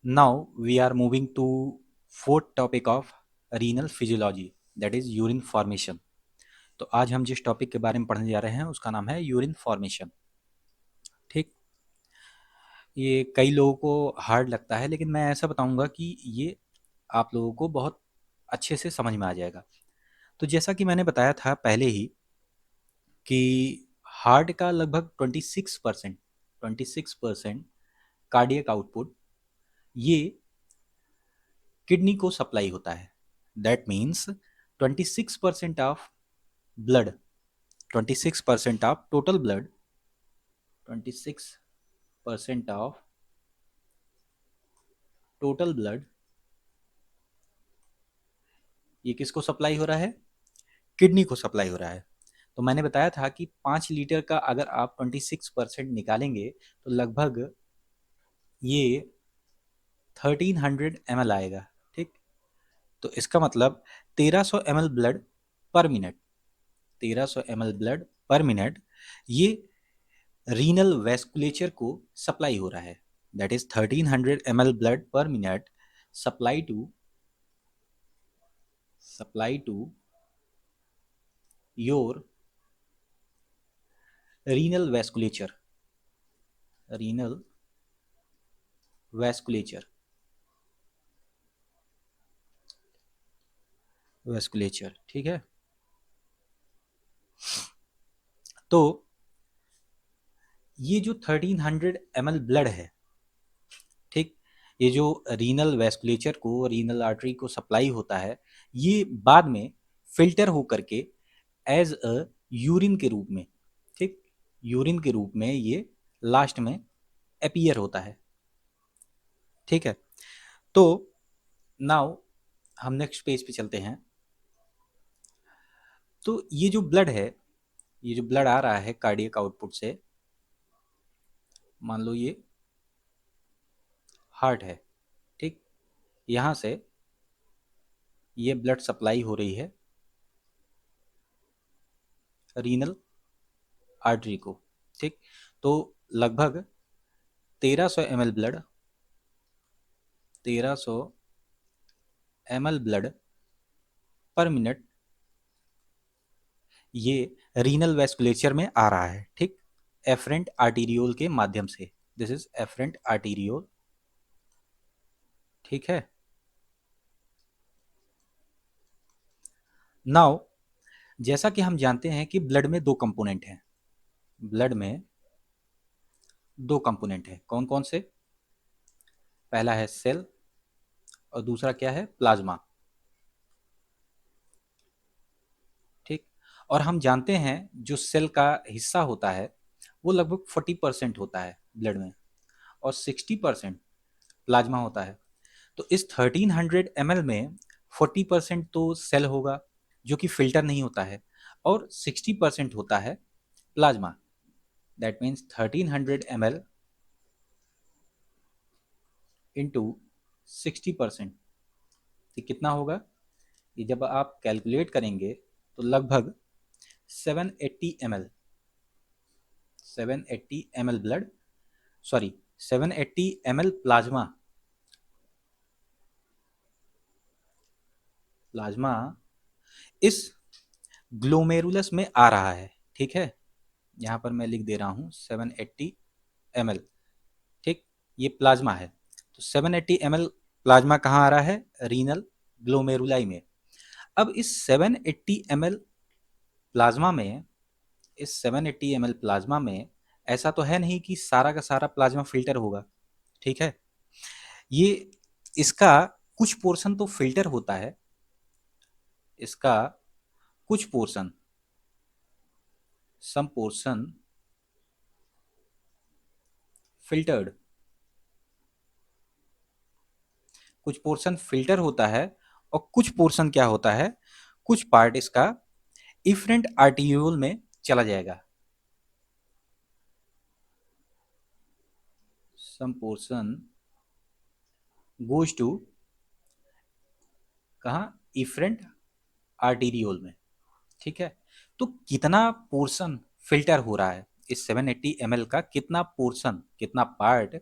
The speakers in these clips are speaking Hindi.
Now we are moving to fourth topic of renal physiology, that is urine formation. तो आज हम जिस टॉपिक के बारे में पढ़ने जा रहे हैं उसका नाम है यूरिन फॉर्मेशन। ठीक, ये कई लोगों को हार्ड लगता है, लेकिन मैं ऐसा बताऊंगा कि ये आप लोगों को बहुत अच्छे से समझ में आ जाएगा। तो जैसा कि मैंने बताया था पहले ही कि हार्ट का लगभग 26% कार्डियक आउटपुट ये किडनी को सप्लाई होता है। That means 26% of blood, 26% of total blood, 26% of total blood ये किसको सप्लाई हो रहा है? किडनी को सप्लाई हो रहा है। तो मैंने बताया था कि 5 लीटर का अगर आप 26% निकालेंगे तो लगभग ये 1300 ml आएगा। ठीक, तो इसका मतलब 1300 ml ब्लड पर मिनट, 1300 ml ब्लड पर मिनट ये रीनल वेस्कुलेचर को सप्लाई हो रहा है। दैट इज 1300 ml ब्लड पर minute supply to your renal vasculature। ठीक है, तो ये जो 1300 ml ब्लड है, ठीक, ये जो रीनल वेस्कुलेचर को, रीनल आर्टरी को सप्लाई होता है, ये बाद में फिल्टर हो करके एज अ यूरिन के रूप में, ठीक, यूरिन के रूप में ये लास्ट में अपीयर होता है। ठीक है, तो नाउ हम नेक्स्ट पेज पे चलते हैं। तो ये जो ब्लड है, ये जो ब्लड आ रहा है कार्डियक आउटपुट से, मान लो ये हार्ट है, ठीक, यहाँ से ये ब्लड सप्लाई हो रही है रीनल आर्टरी को। ठीक, तो लगभग 1300 ml ब्लड, 1300 ml ब्लड पर मिनट ये रीनल वेस्कुलेचर में आ रहा है। ठीक, एफरेंट आर्टीरियोल के माध्यम से, दिस इज एफरेंट आर्टीरियोल। ठीक है, नाउ जैसा कि हम जानते हैं कि ब्लड में दो कंपोनेंट हैं, ब्लड में दो कंपोनेंट हैं, कौन कौन से? पहला है सेल और दूसरा क्या है? प्लाज्मा। ठीक, और हम जानते हैं जो सेल का हिस्सा होता है वो लगभग 40% होता है ब्लड में, और 60% प्लाज्मा होता है। तो इस 1300 ml में 40% तो सेल होगा जो कि फिल्टर नहीं होता है, और 60% होता है plasma. That means 1300 ml into 60%, तो कितना होगा? ये जब आप कैलकुलेट करेंगे तो लगभग 780 ml, 780 ml blood, sorry 780 ml plasma, plasma इस ग्लोमेरुलस में आ रहा है। ठीक है, यहाँ पर मैं लिख दे रहा हूँ 780 ml। ठीक, ये प्लाज्मा है, तो 780 ml प्लाज्मा कहाँ आ रहा है? रीनल ग्लोमेरुलाई में। अब इस 780 ml प्लाज्मा में, इस 780 ml प्लाज्मा में ऐसा तो है नहीं कि सारा का सारा प्लाज्मा फिल्टर होगा। ठीक है, ये इसका कुछ पोर्शन तो फिल्टर होता है, इसका कुछ पोर्शन, सम पोर्शन फिल्टर्ड, कुछ पोर्शन फिल्टर होता है और कुछ पोर्शन क्या होता है, कुछ पार्ट इसका इफरेंट आर्टियोल में चला जाएगा। सम पोर्शन गोज टू कहाँ? इफरेंट आर्टीरियोल में। ठीक है, तो कितना पोर्शन फिल्टर हो रहा है? इस 780 ml का कितना पोर्शन, कितना पार्ट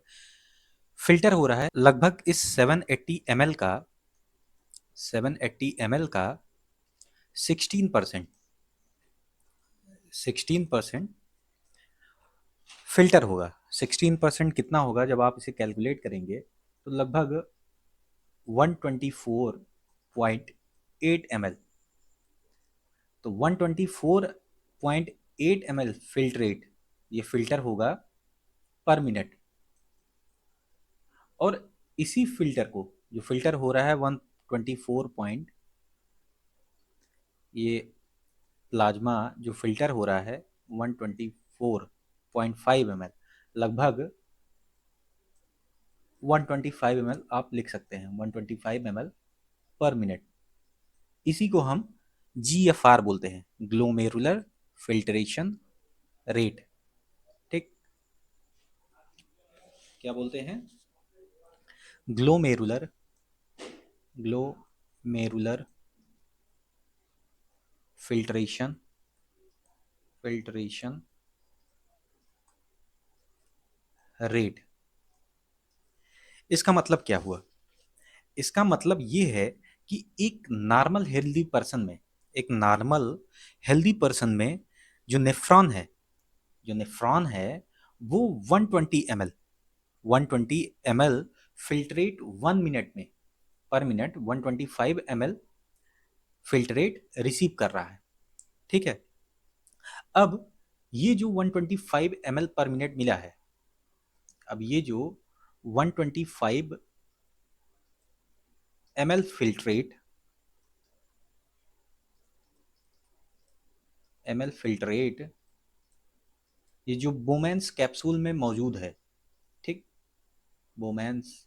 फिल्टर हो रहा है लगभग इस 780 ml का 16% फिल्टर होगा। 16% कितना होगा जब आप इसे कैलकुलेट करेंगे तो लगभग 124.8 ml। तो 124.8 ml फिल्ट्रेट ये फिल्टर होगा पर मिनट। और इसी फिल्टर को जो फिल्टर हो रहा है 124 पॉइंट, ये प्लाज्मा जो फिल्टर हो रहा है 124.5 ml, लगभग 125 ml आप लिख सकते हैं, 125 ml पर मिनट। इसी को हम GFR बोलते हैं, ग्लोमेरुलर फिल्ट्रेशन रेट। ठीक, क्या बोलते हैं? Glomerular glomerular filtration filtration rate. इसका मतलब क्या हुआ? इसका मतलब ये है कि एक नॉर्मल हेल्दी पर्सन में जो नेफ्रॉन है वो 120 ml फिल्ट्रेट 1 मिनट में, पर मिनट 125 ml फिल्ट्रेट रिसीव कर रहा है। ठीक है, अब ये जो 125 ml पर मिनट मिला है, अब ये जो 125 ml फिल्ट्रेट ये जो बोमेंस कैप्सूल में मौजूद है, ठीक, बोमेंस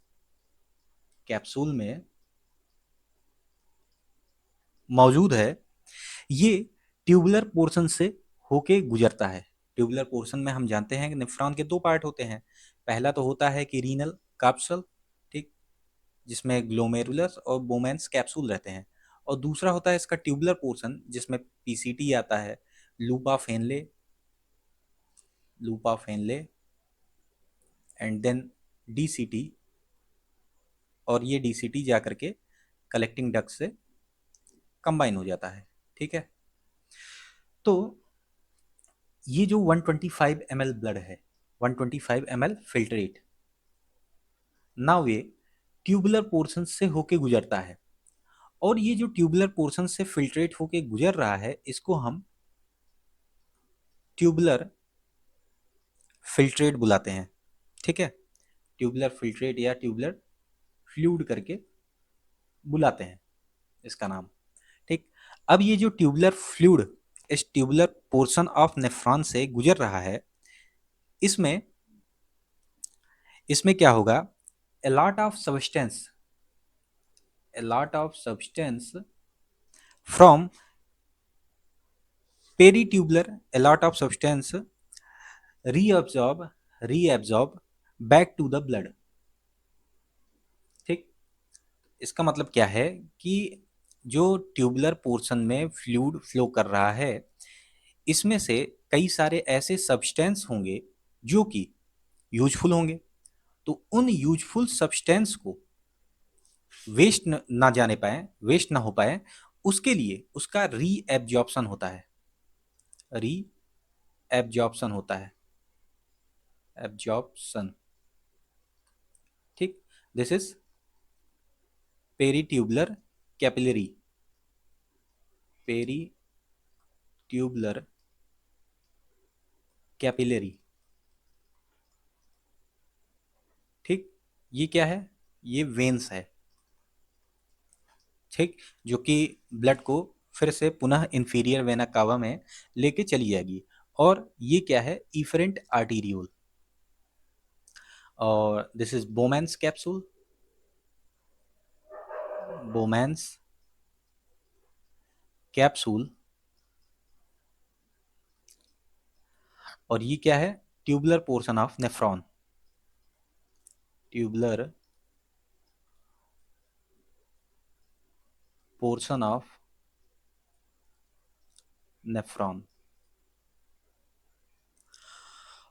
कैप्सूल में मौजूद है, ये ट्यूबुलर पोर्शन से होके गुजरता है। ट्यूबुलर पोर्शन में हम जानते हैं कि नेफ्रॉन के दो पार्ट होते हैं। पहला तो होता है कि रीनल कैप्सूल, ठीक, जिसमें ग्लोमेरुलस और बोमेंस कैप्सूल रहते हैं, और दूसरा होता है इसका ट्यूबुलर पोर्शन जिसमें पीसीटी आता है, लूपा फेनले एंड देन डीसीटी, और ये डीसीटी जा करके कलेक्टिंग डक्ट से कंबाइन हो जाता है। ठीक है, तो ये जो 125 ml ब्लड है, 125 ml फिल्ट्रेट, नाउ ये ट्यूबुलर पोर्शन से होके गुजरता है, और ये जो ट्यूबुलर पोर्शन से फिल्ट्रेट होके गुजर रहा है इसको हम ट्यूबुलर फिल्ट्रेट बुलाते हैं। ठीक है, ट्यूबुलर फिल्ट्रेट या ट्यूबुलर फ्लूइड करके बुलाते हैं इसका नाम। ठीक, अब ये जो ट्यूबुलर फ्लूइड इस ट्यूबुलर पोर्शन ऑफ नेफ्रॉन से गुजर रहा है, इसमें इसमें क्या होगा? a lot of substance a lot of substance from peritubular a lot of substance reabsorb back to the blood। ठीक, इसका मतलब क्या है कि जो ट्यूबुलर पोर्शन में फ्लूइड फ्लो कर रहा है, इसमें से कई सारे ऐसे सब्सटेंस होंगे जो कि यूजफुल होंगे, तो उन यूजफुल सब्सटेंस को वेस्ट ना हो पाए, उसके लिए उसका रीएब्जॉर्प्शन होता है, रीएब्जॉर्प्शन होता है, एब्जॉर्प्शन। ठीक, this is peritubular capillary, peritubular capillary. ठीक, ये क्या है? ये वेन्स है, ठीक, जो कि ब्लड को फिर से पुनः इंफीरियर वेना कावा में लेके चली जाएगी। और ये क्या है? Efferent arteriole. और this is Bowman's capsule, Bowman's capsule. और ये क्या है? Tubular portion of nephron, tubular portion of nephron.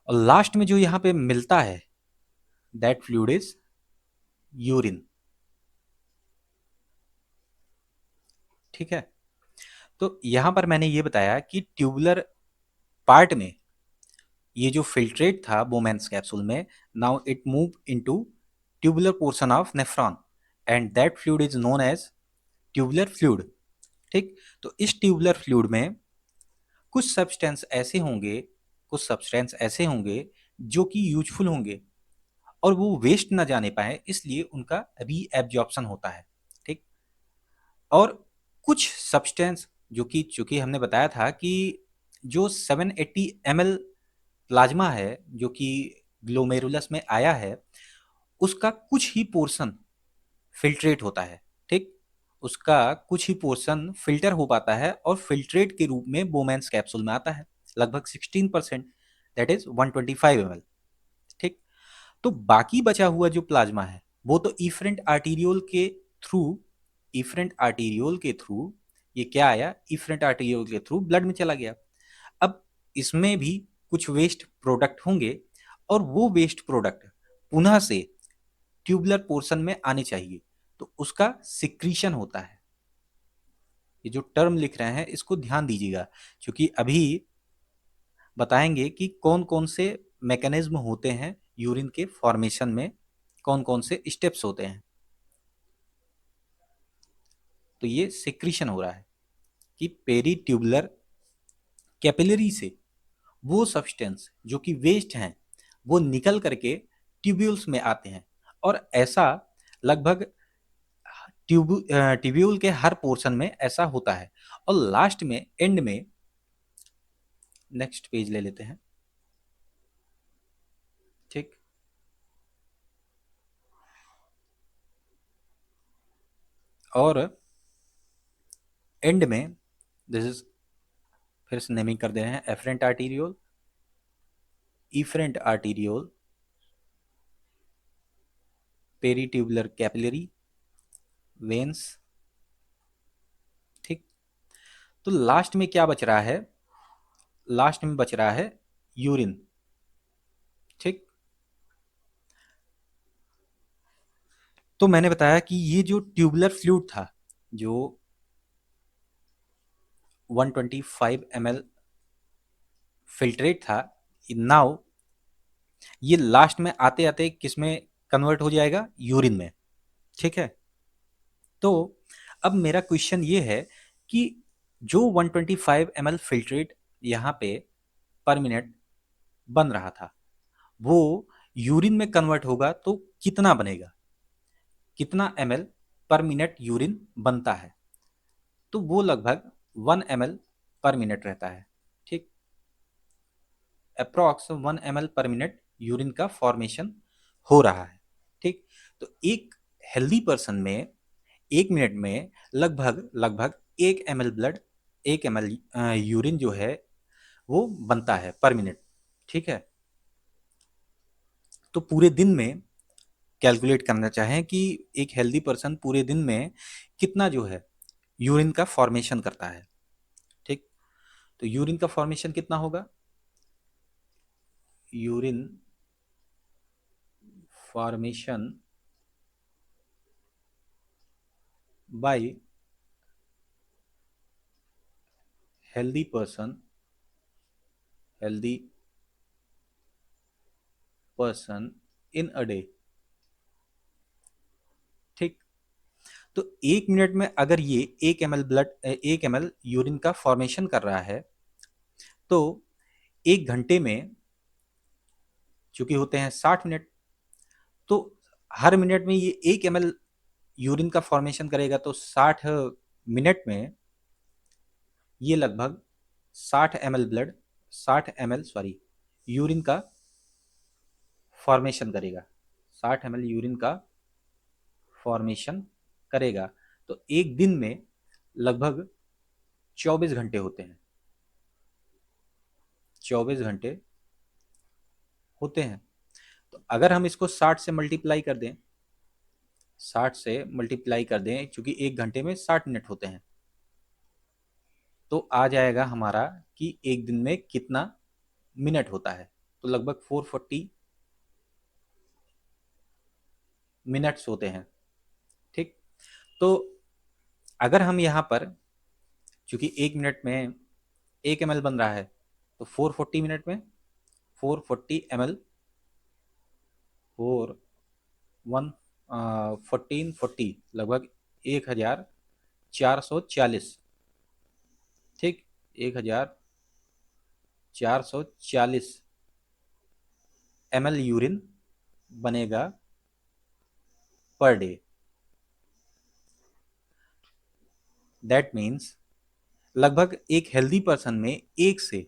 और लास्ट में जो यहाँ पे मिलता है दैट फ्लूइड इज यूरिन। ठीक है। तो यहां पर मैंने ये बताया कि ट्यूबुलर पार्ट में ये जो फिल्ट्रेट था बोमेंस कैप्सूल में, now it move into tubular portion of nephron and that fluid is known as tubular fluid. ठीक। तो इस ट्यूबुलर फ्लूइड में कुछ सब्सटेंस ऐसे होंगे, कुछ सब्सटेंस ऐसे होंगे जो कि यूजफुल होंगे और वो वेस्ट ना जाने पाए, इसलिए उनका रीएब्जॉर्प्शन होता है। ठीक। और कुछ सब्सटेंस जो कि चूंकि हमने बताया था कि जो 780 ml प्लाज्मा है जो कि ग्लोमेरुलस में आया है, उसका कुछ ही पोर्शन फिल्ट्रेट होता है। ठीक। उसका कुछ ही पोर्शन फिल्टर हो पाता है और फिल्ट्रेट के रूप में बोमेंस कैप्सूल में आता है, लगभग 16%, दैट इज 125 ml। ठीक। तो बाकी बचा हुआ जो प्लाज्मा है वो तो इफरेंट आर्टीरियोल के थ्रू, इफरेंट आर्टीरियोल के थ्रू ये क्या आया, इफरेंट आर्टीरियोल के थ्रू ब्लड में चला गया। अब इसमें भी कुछ वेस्ट प्रोडक्ट होंगे और वो वेस्ट प्रोडक्ट पुनः से ट्यूबुलर पोर्शन में आने चाहिए, तो उसका सिक्रीशन होता है। ये जो टर्म लिख रहे हैं इसको ध्यान दीजिएगा, क्योंकि अभी बताएंगे कि कौन कौन से मैकेनिज्म होते हैं यूरिन के फॉर्मेशन में, कौन कौन से स्टेप्स होते हैं। तो ये सिक्रीशन हो रहा है कि पेरी ट्यूबुलर कैपिलरी से वो सब्सटेंस जो कि वेस्ट हैं वो निकल करके ट्यूब्यूल्स में आते हैं, और ऐसा लगभग ट्यूब्यूल के हर पोर्शन में ऐसा होता है। और लास्ट में एंड में, नेक्स्ट पेज ले लेते हैं। ठीक। और एंड में दिस इज, फिर से नेमिंग कर दे रहे हैं, afferent arteriole, efferent arteriole, peritubular capillary, veins. ठीक। तो लास्ट में क्या बच रहा है, लास्ट में बच रहा है यूरिन। ठीक। तो मैंने बताया कि ये जो ट्यूबुलर फ्लूइड था जो 125 ml फिल्ट्रेट था, नाउ ये लास्ट में आते आते किस में कन्वर्ट हो जाएगा, यूरिन में। ठीक है। तो अब मेरा क्वेश्चन ये है कि जो 125 ml फिल्ट्रेट यहाँ पे पर मिनट बन रहा था वो यूरिन में कन्वर्ट होगा तो कितना बनेगा, कितना ml पर मिनट यूरिन बनता है, तो वो लगभग 1 ml पर मिनट रहता है। ठीक। अप्रॉक्स 1 ml पर मिनट यूरिन का फॉर्मेशन हो रहा है। ठीक। तो एक हेल्दी पर्सन में 1 मिनट में लगभग लगभग 1 ml ब्लड, 1 ml यूरिन जो है वो बनता है पर मिनट। ठीक है। तो पूरे दिन में कैलकुलेट करना चाहें कि एक हेल्दी पर्सन पूरे दिन में कितना जो है यूरिन का फॉर्मेशन करता है। ठीक। तो यूरिन का फॉर्मेशन कितना होगा, urine formation by healthy person, healthy person in a day. ठीक। तो 1 मिनट में अगर ये 1 ml ब्लड, 1 ml यूरिन का फॉर्मेशन कर रहा है, तो 1 घंटे में चूंकि होते हैं 60 मिनट, तो हर मिनट में ये 1 ml यूरिन का फॉर्मेशन करेगा, तो 60 मिनट में ये लगभग 60 ml blood, 60 ml sorry urine का फॉर्मेशन करेगा, 60 ml यूरिन का फॉर्मेशन करेगा। तो एक दिन में लगभग 24 घंटे होते हैं, 24 घंटे होते हैं। तो अगर हम इसको 60 से मल्टीप्लाई कर दें, 60 से मल्टीप्लाई कर दें क्योंकि 1 घंटे में 60 मिनट होते हैं, तो आ जाएगा हमारा कि एक दिन में कितना मिनट होता है। तो लगभग 440 मिनट्स होते हैं। ठीक, तो अगर हम यहाँ पर, चूंकि 1 मिनट में 1 ml बन रहा है, तो 440 मिनट में 440 ml, फोर वन 1440, लगभग 1440। ठीक, 1440 ml यूरिन बनेगा पर डे। दैट मीन्स लगभग एक हेल्दी पर्सन में 1 से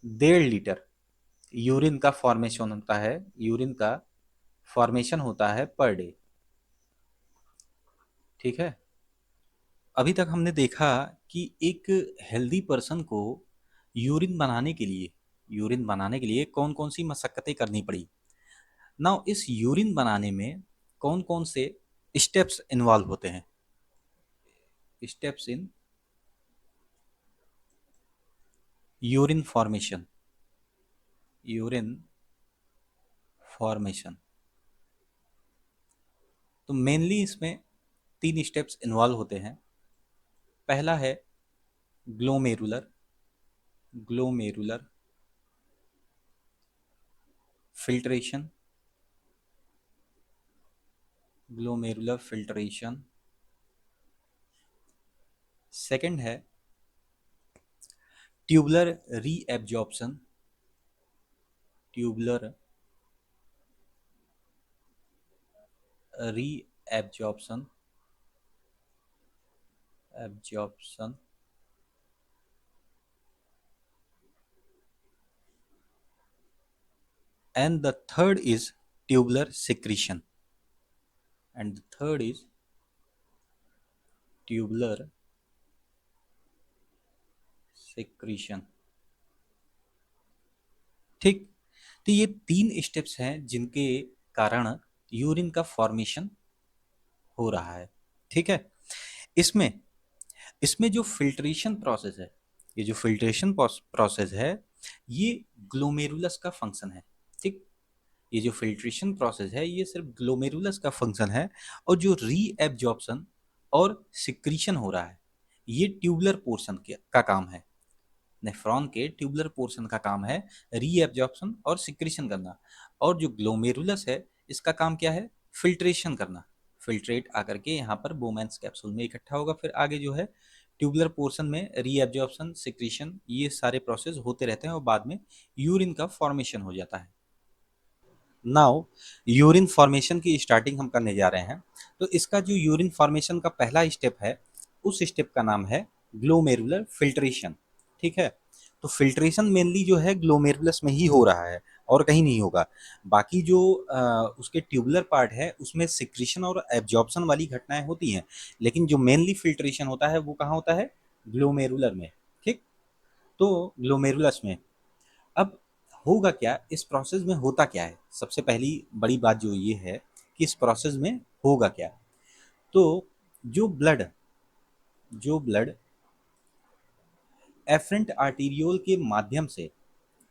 1.5 लीटर यूरिन का फॉर्मेशन होता है, यूरिन का फॉर्मेशन होता है पर डे। ठीक है, अभी तक हमने देखा कि एक हेल्दी पर्सन को यूरिन बनाने के लिए कौन कौन सी मशक्क़तें करनी पड़ी। नाउ इस यूरिन बनाने में कौन कौन से स्टेप्स इन्वॉल्व होते हैं। Steps in urine formation, urine formation, तो मेनली इसमें 3 स्टेप्स इन्वॉल्व होते हैं। पहला है glomerular glomerular filtration, glomerular filtration. Second है tubular reabsorption, tubular reabsorption, absorption. And the third is tubular secretion, and the third is tubular secretion। ठीक, तो ये 3 स्टेप्स हैं जिनके कारण यूरिन का फॉर्मेशन हो रहा है। ठीक है, इसमें इसमें जो फिल्ट्रेशन प्रोसेस है, ये जो फिल्ट्रेशन प्रोसेस है, ये ग्लोमेरुलस का फंक्शन है। ठीक, ये जो फिल्ट्रेशन प्रोसेस है ये सिर्फ ग्लोमेरुलस का फंक्शन है, और जो रीएब्जॉर्प्शन और सिक्रीशन हो रहा है ये ट्यूबुलर पोर्शन का काम है। नेफ्रॉन के ट्यूबुलर पोर्शन का काम है रीएब्जॉर्प्शन और सिक्रीशन करना, और जो ग्लोमेरुलस है इसका काम क्या है, फिल्ट्रेशन करना। फिल्ट्रेट आकर के यहाँ पर बोमेंस कैप्सूल में इकट्ठा होगा, फिर आगे जो है ट्यूबुलर पोर्शन में रीएब्जॉर्प्शन, सिक्रीशन, ये सारे प्रोसेस होते रहते हैं और बाद में यूरिन का फॉर्मेशन हो जाता है। नाउ यूरिन फॉर्मेशन की स्टार्टिंग हम करने जा रहे हैं। तो इसका जो यूरिन फॉर्मेशन का पहला स्टेप है, उस स्टेप का नाम है ग्लोमेरुलर फिल्ट्रेशन। ठीक है, तो फिल्ट्रेशन मेनली जो है ग्लोमेरुलस में ही हो रहा है और कहीं नहीं होगा। बाकी जो उसके ट्यूबुलर पार्ट है उसमें सिक्रीशन और एब्जॉर्प्शन वाली घटनाएं होती हैं, लेकिन जो मेनली फिल्ट्रेशन होता है वो कहाँ होता है, ग्लोमेरुलर में। ठीक, तो ग्लोमेरुलस में अब होगा क्या, इस प्रोसेस में होता क्या है, सबसे पहली बड़ी बात जो ये है कि इस प्रोसेस में होगा क्या। तो जो ब्लड जो ब्लड एफरेंट आर्टीरियोल के माध्यम से,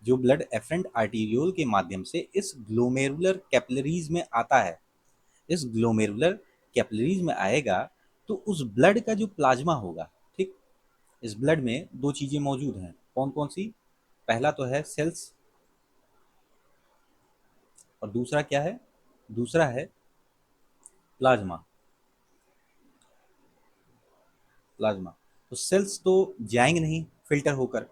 जो ब्लड एफरेंट आर्टीरियोल के माध्यम से इस ग्लोमेरुलर कैपिलरीज में आता है, इस ग्लोमेरुलर कैपिलरीज में आएगा, तो उस ब्लड का जो प्लाज्मा होगा, ठीक, इस ब्लड में दो चीजें मौजूद हैं, कौन कौन सी, पहला तो है सेल्स, और दूसरा क्या है, दूसरा है प्लाज्मा। प्लाज्मा, तो सेल्स तो जाएंगे नहीं फिल्टर होकर,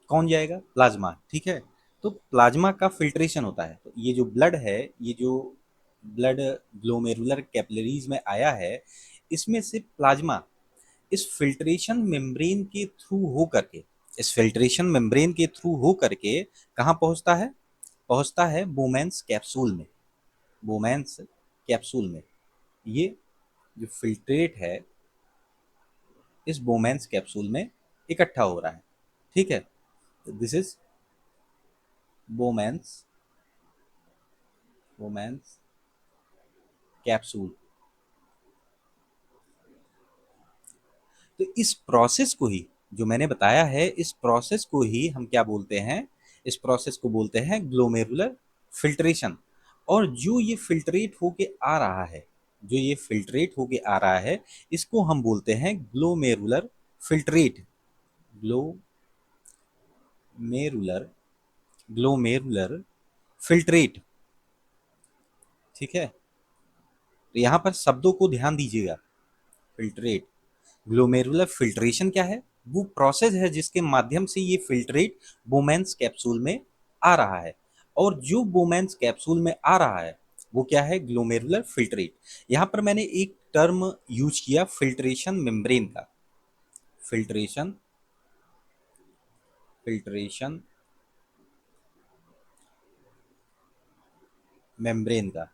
कौन जाएगा, प्लाज्मा। ठीक है, तो प्लाज्मा का फिल्ट्रेशन होता है। तो ये जो ब्लड है, ये जो ब्लड ग्लोमेरुलर कैपिलरीज में आया है, इसमें से प्लाज्मा इस फिल्ट्रेशन मेम्ब्रेन के थ्रू हो करके, इस फिल्ट्रेशन मेम्ब्रेन के थ्रू हो करके कहाँ पहुंचता है, पहुंचता है बोमेंस कैप्सूल में। बोमेंस कैप्सूल में ये जो फिल्ट्रेट है इस बोमेंस कैप्सूल में इकट्ठा हो रहा है। ठीक है, दिस इज बोमेंस बोमेंस कैप्सूल। तो इस प्रोसेस को ही, जो मैंने बताया है, इस प्रोसेस को ही हम क्या बोलते हैं, इस प्रोसेस को बोलते हैं ग्लोमेरुलर फिल्ट्रेशन। और जो ये फिल्ट्रेट होके आ रहा है, जो ये फिल्ट्रेट होके आ रहा है, इसको हम बोलते हैं glomerular filtrate. Glomerular glomerular filtrate. ठीक है, तो यहाँ पर शब्दों को ध्यान दीजिएगा। फिल्ट्रेट, ग्लोमेरुलर फिल्ट्रेशन क्या है? वो प्रोसेस है जिसके माध्यम से ये फिल्ट्रेट बोमेन्स कैप्सूल में आ रहा है। और जो बोमेन्स कैप्सूल में आ रहा है वो क्या है? Glomerular filtrate. यहाँ पर मैंने एक टर्म यूज किया फिल्ट्रेशन मेम्ब्रेन का। फिल्ट्रेशन फिल्ट्रेशन मेम्ब्रेन का।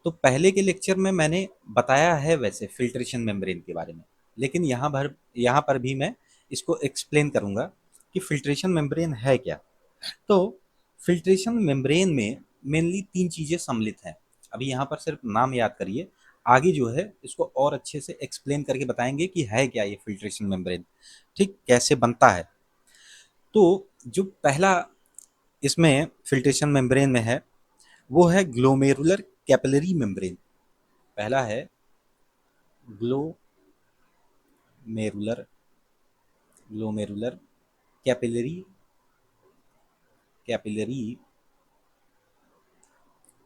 तो पहले के लेक्चर में मैंने बताया है वैसे फिल्ट्रेशन मेम्ब्रेन के बारे में, लेकिन यहाँ पर भी मैं इसको एक्सप्लेन करूँगा कि फिल्ट्रेशन मेम्ब्रेन है क्या। तो फिल्ट्रेशन मेम्ब्रेन में मेनली 3 चीज़ें सम्मिलित हैं। अभी यहाँ पर सिर्फ नाम याद करिए, आगे जो है इसको और अच्छे से एक्सप्लेन करके बताएंगे कि है क्या ये फिल्ट्रेशन मेम्ब्रेन, ठीक, कैसे बनता है। तो जो पहला इसमें फिल्ट्रेशन मेम्ब्रेन में है वो है ग्लोमेरुलर कैपिलरी मेम्ब्रेन। पहला है glomerular glomerular capillary capillary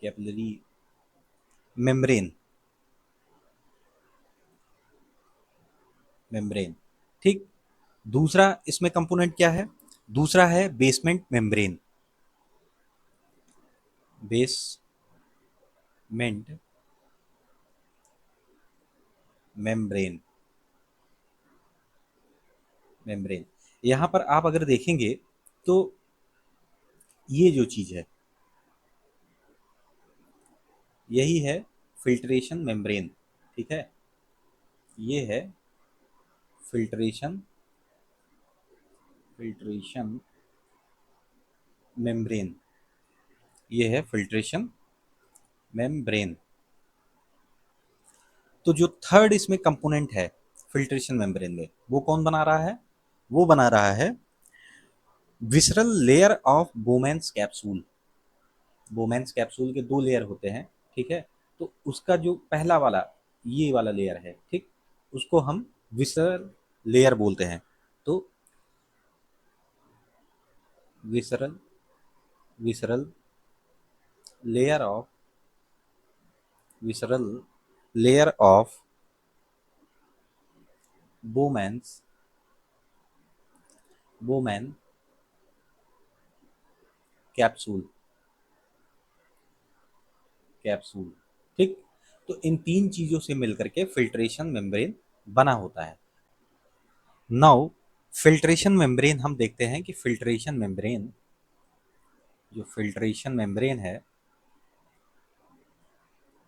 capillary membrane membrane ठीक। दूसरा इसमें कंपोनेंट क्या है? दूसरा है basement membrane. Basement membrane membrane यहाँ पर आप अगर देखेंगे तो ये जो चीज़ है यही है फिल्ट्रेशन मेम्ब्रेन। ठीक है, ये है फिल्ट्रेशन फिल्ट्रेशन मेम्ब्रेन। ये है फिल्ट्रेशन मेम्ब्रेन। तो जो थर्ड इसमें कंपोनेंट है फिल्ट्रेशन मेम्ब्रेन में, वो कौन बना रहा है? वो बना रहा है visceral layer of Bowman's capsule. Bowman's capsule के 2 लेयर होते हैं, ठीक है। तो उसका जो पहला वाला ये वाला लेयर है, ठीक, उसको हम विसरल लेयर बोलते हैं। तो visceral visceral layer of visceral layer of Bowman's Bowman capsule capsule ठीक। तो इन 3 चीजों से मिलकर के फिल्ट्रेशन मेम्ब्रेन बना होता है। नाउ फिल्ट्रेशन मेम्ब्रेन हम देखते हैं कि फिल्ट्रेशन मेम्ब्रेन, जो फिल्ट्रेशन मेम्ब्रेन है,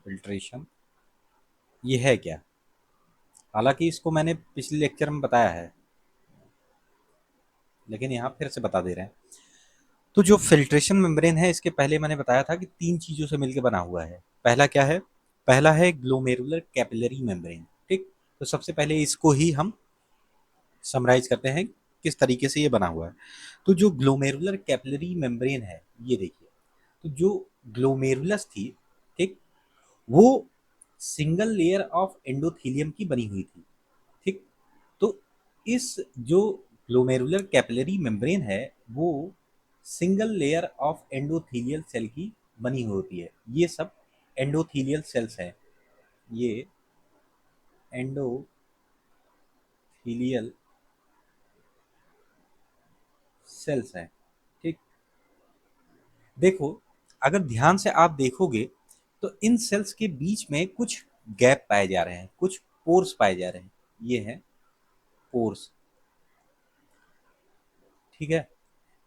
फिल्ट्रेशन ये है क्या? हालांकि इसको मैंने पिछले लेक्चर में बताया है, लेकिन यहाँ फिर से बता दे रहे हैं। तो जो फिल्ट्रेशन मेम्ब्रेन है इसके पहले मैंने बताया था कि 3 चीजों से मिलकर बना हुआ है। पहला क्या है? पहला है ग्लोमेरुलर कैपिलरी मेम्ब्रेन, ठीक। तो सबसे पहले इसको ही हम समराइज करते हैं किस तरीके से ये बना हुआ है। तो जो ग्लोमेरुलर कैपिलरी मेम्ब्रेन है, ये देखिए, तो जो ग्लोमेरुलस थी, ठीक, वो सिंगल लेयर ऑफ एंडोथेलियम की बनी हुई थी, ठीक। तो इस जो ग्लोमेरुलर कैपिलरी मेम्ब्रेन है वो single layer of endothelial cell की बनी होती है। ये सब एंडोथेलियल सेल्स हैं, ये एंडोथेलियल सेल्स हैं, ठीक। देखो, अगर ध्यान से आप देखोगे तो इन सेल्स के बीच में कुछ गैप पाए जा रहे हैं, कुछ पोर्स पाए जा रहे हैं। ये है पोर्स, ठीक है।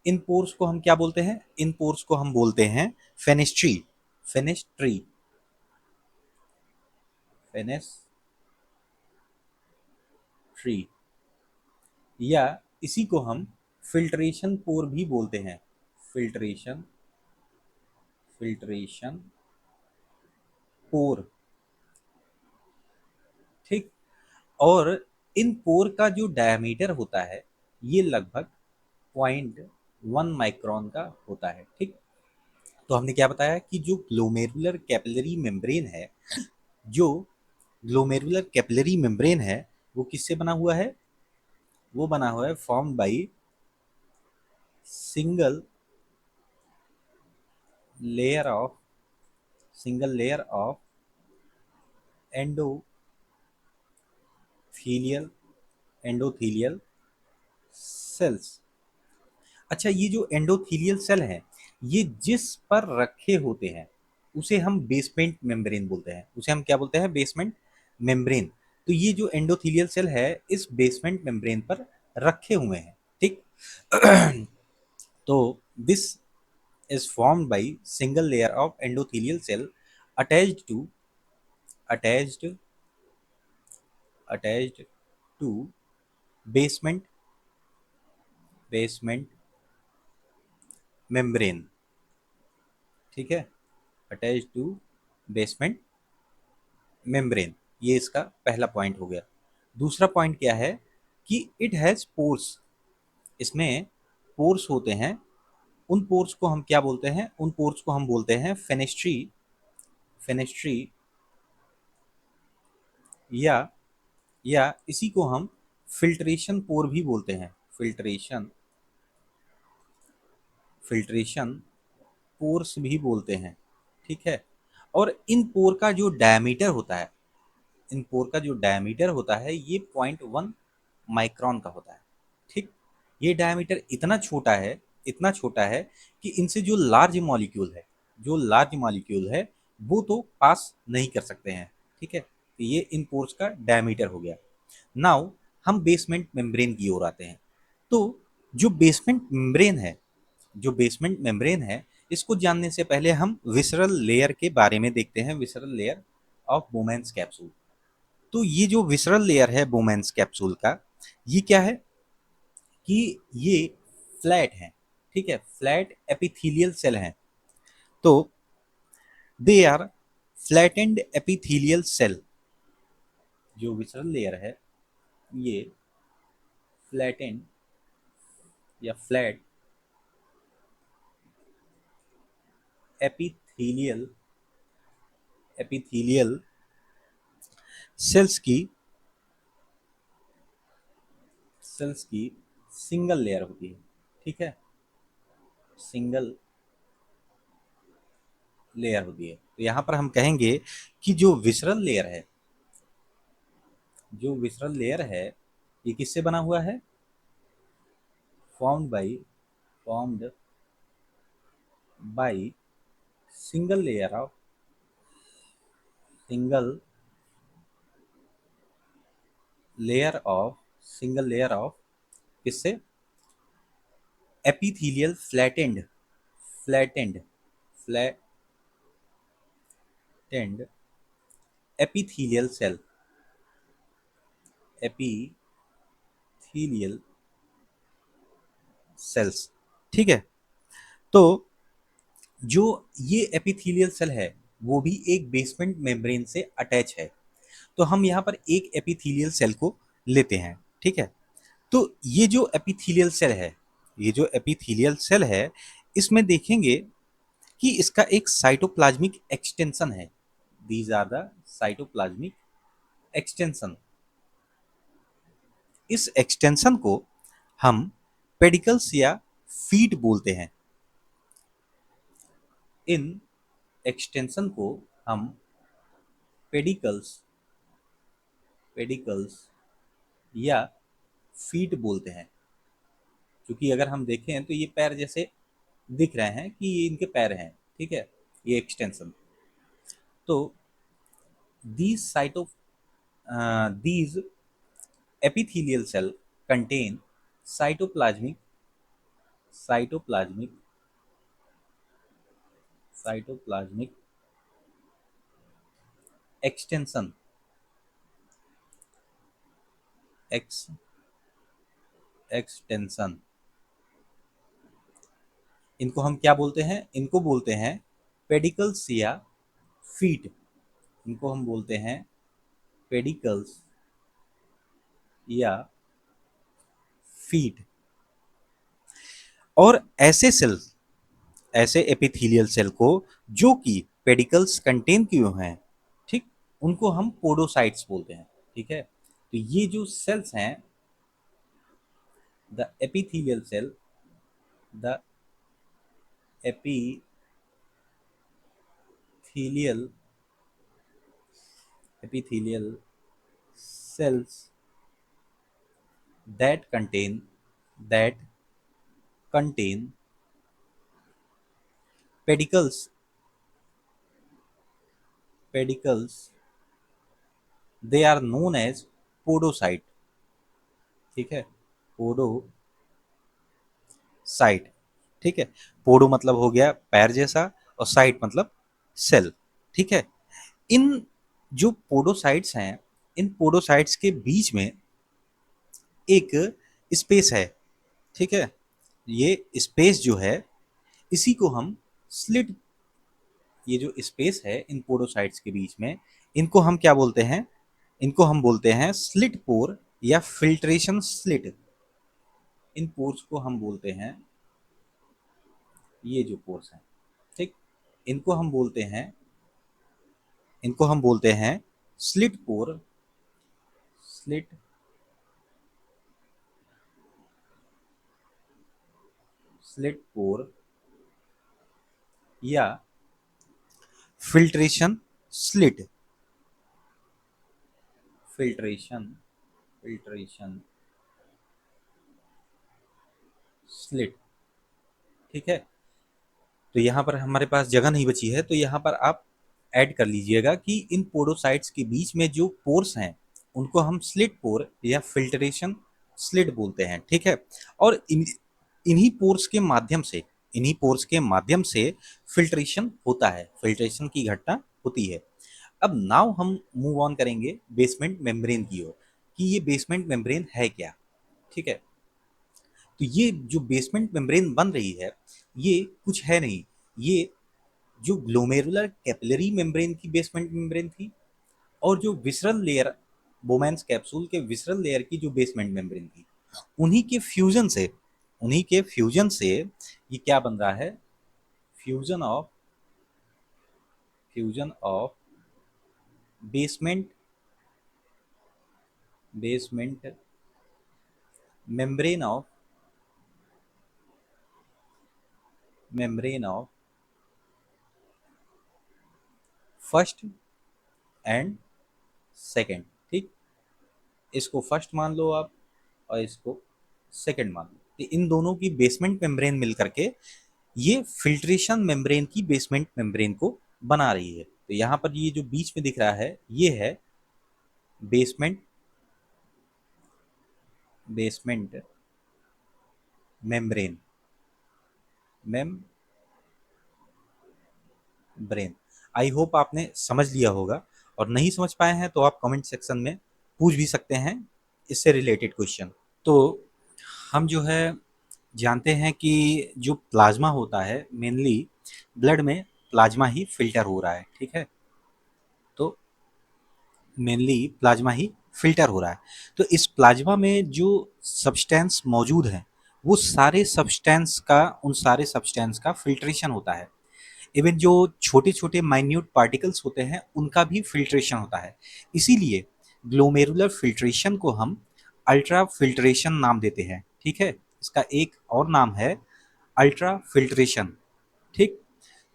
इन पोर्स को हम क्या बोलते हैं? इन पोर्स को हम बोलते हैं फेनेस्ट्री। फेनेस्ट्री फेनेस्ट्री या इसी को हम फिल्ट्रेशन पोर भी बोलते हैं। फिल्ट्रेशन फिल्ट्रेशन पोर, ठीक। और इन पोर का जो डायमीटर होता है ये लगभग 0.1 माइक्रोन का होता है, ठीक। तो हमने क्या बताया कि जो ग्लोमेरुलर कैपिलरी मेम्ब्रेन है, जो ग्लोमेरुलर कैपिलरी मेम्ब्रेन है वो किससे बना हुआ है? वो बना हुआ है formed by single layer of endothelial endothelial cells. अच्छा, ये जो एंडोथीलियल सेल हैं, ये जिस पर रखे होते हैं उसे हम बेसमेंट मेम्ब्रेन बोलते हैं। उसे हम क्या बोलते हैं? Basement membrane. तो ये जो एंडोथीलियल सेल है इस बेसमेंट मेम्ब्रेन पर रखे हुए हैं, ठीक। तो this is formed by single layer of endothelial cell attached to attached attached to basement basement membrane, ठीक है, अटैच टू बेसमेंट मेम्ब्रेन। ये इसका पहला पॉइंट हो गया। दूसरा पॉइंट क्या है कि इट हैज पोर्स, इसमें पोर्स होते हैं। उन पोर्स को हम क्या बोलते हैं? उन पोर्स को हम बोलते हैं फेनेस्ट्री फेनेस्ट्री या इसी को हम फिल्ट्रेशन पोर भी बोलते हैं। फिल्ट्रेशन पोर्स भी बोलते हैं, ठीक है। और इन पोर का जो डायमीटर होता है, इन पोर का जो डायमीटर होता है ये 0.1 माइक्रोन का होता है, ठीक। ये डायमीटर इतना छोटा है, इतना छोटा है कि इनसे जो लार्ज मॉलिक्यूल है वो तो पास नहीं कर सकते हैं, ठीक है। तो ये इन पोर्स का डायमीटर हो गया। नाउ हम बेसमेंट मेम्ब्रेन की ओर आते हैं। तो जो बेसमेंट मेम्ब्रेन है, जो बेसमेंट मेम्ब्रेन है, इसको जानने से पहले हम विसरल लेयर के बारे में देखते हैं, visceral layer of Bowman's capsule. तो ये जो विसरल लेयर है बोमेन्स कैप्सूल का, ये क्या है कि ये फ्लैट है, ठीक है, फ्लैट एपिथेलियल सेल हैं। तो they are flattened epithelial cell. जो विसरल लेयर है ये फ्लैटेंड या फ्लैट एपिथेलियल एपिथेलियल सेल्स की सिंगल लेयर होती है, ठीक है, सिंगल लेयर होती है। तो यहाँ पर हम कहेंगे कि जो विसरल लेयर है, जो विसरल लेयर है ये किससे बना हुआ है? Formed by single single single layer of किससे? Epithelial flattened flattened epithelial cells, ठीक है। तो जो ये एपिथेलियल सेल है वो भी एक बेसमेंट मेम्ब्रेन से अटैच है। तो हम यहाँ पर एक एपिथेलियल सेल को लेते हैं, ठीक है। तो ये जो एपिथेलियल सेल है, ये जो एपिथेलियल सेल है, इसमें देखेंगे कि इसका एक साइटोप्लाज्मिक एक्सटेंशन है। These are the cytoplasmic extension. इस एक्सटेंशन को हम पेडिकल्स या फीट बोलते हैं। इन एक्सटेंशन को हम पेडिकल्स पेडिकल्स या फीट बोलते हैं। क्योंकि अगर हम देखें तो ये पैर जैसे दिख रहे हैं कि ये इनके पैर हैं, ठीक है, ये एक्सटेंशन। तो these cyto these epithelial cell contain cytoplasmic cytoplasmic cytoplasmic extension ex extension। इनको हम क्या बोलते हैं? इनको बोलते हैं पेडिकल्स या फीट। इनको हम बोलते हैं पेडिकल्स या फीट। और ऐसे एपिथेलियल सेल को जो कि पेडिकल्स कंटेन किए हुए हैं, ठीक, उनको हम पोडोसाइट्स बोलते हैं। ठीक है, तो ये जो सेल्स हैं, the epithelial cell, the epithelial epithelial cells that contain pedicles, they are known as podocyte। ठीक है, पोडोसाइट। ठीक है, पोडो मतलब हो गया पैर जैसा, और साइट मतलब सेल। ठीक है, इन जो पोडोसाइट्स हैं, इन पोडोसाइट्स के बीच में एक स्पेस है। ठीक है, ये स्पेस जो है, इसी को हम स्लिट, ये जो स्पेस है इन पोडोसाइट्स के बीच में, इनको हम क्या बोलते हैं? इनको हम बोलते हैं स्लिट पोर या फिल्ट्रेशन स्लिट। इन पोर्स को हम बोलते हैं, ये जो पोर्स हैं, ठीक, इनको हम बोलते हैं, इनको हम बोलते हैं स्लिट पोर, स्लिट स्लिट पोर या filtration slit, filtration filtration slit. ठीक है, तो यहाँ पर हमारे पास जगह नहीं बची है, तो यहाँ पर आप ऐड कर लीजिएगा कि इन पोडोसाइट्स के बीच में जो पोर्स हैं, उनको हम स्लिट पोर या फिल्ट्रेशन स्लिट बोलते हैं। ठीक है, और इन्हीं पोर्स के माध्यम से, इन्हीं पोर्स के माध्यम से फिल्ट्रेशन होता है, फिल्ट्रेशन की घटना होती है। अब नाउ हम मूव ऑन करेंगे बेसमेंट मेम्ब्रेन की ओर, कि ये बेसमेंट मेम्ब्रेन है क्या। ठीक है, तो ये जो बेसमेंट मेम्ब्रेन बन रही है, ये कुछ है नहीं, ये जो ग्लोमेरुलर कैपिलरी मेम्ब्रेन की बेसमेंट मेम्ब्रेन थी, और जो विसरल लेयर, बोमैन्स कैप्सूल के विसरल लेयर की जो बेसमेंट मेम्ब्रेन थी, उन्हीं के फ्यूजन से, उन्हीं के फ्यूजन से ये क्या बन रहा है? Fusion of basement basement membrane of first and second. ठीक, इसको फर्स्ट मान लो आप, और इसको सेकेंड मान लो, तो इन दोनों की बेसमेंट मेम्ब्रेन मिल करके ये फिल्ट्रेशन मेम्ब्रेन की बेसमेंट मेम्ब्रेन को बना रही है। तो यहाँ पर ये जो बीच में दिख रहा है, ये है basement basement membrane membrane. I hope आपने समझ लिया होगा, और नहीं समझ पाए हैं तो आप कमेंट सेक्शन में पूछ भी सकते हैं इससे रिलेटेड क्वेश्चन। तो हम जो है जानते हैं कि जो प्लाज्मा होता है, मेनली ब्लड में प्लाज्मा ही फिल्टर हो रहा है। ठीक है, तो मेनली प्लाज्मा ही फिल्टर हो रहा है। तो इस प्लाज्मा में जो सब्सटेंस मौजूद है, वो सारे सब्सटेंस का, उन सारे सब्सटेंस का फिल्ट्रेशन होता है। इवन जो छोटे छोटे माइन्यूट पार्टिकल्स होते हैं, उनका भी फिल्ट्रेशन होता है। इसीलिए ग्लोमेरुलर फिल्ट्रेशन को हम अल्ट्रा फिल्ट्रेशन नाम देते हैं। ठीक है, इसका एक और नाम है अल्ट्रा फिल्ट्रेशन। ठीक,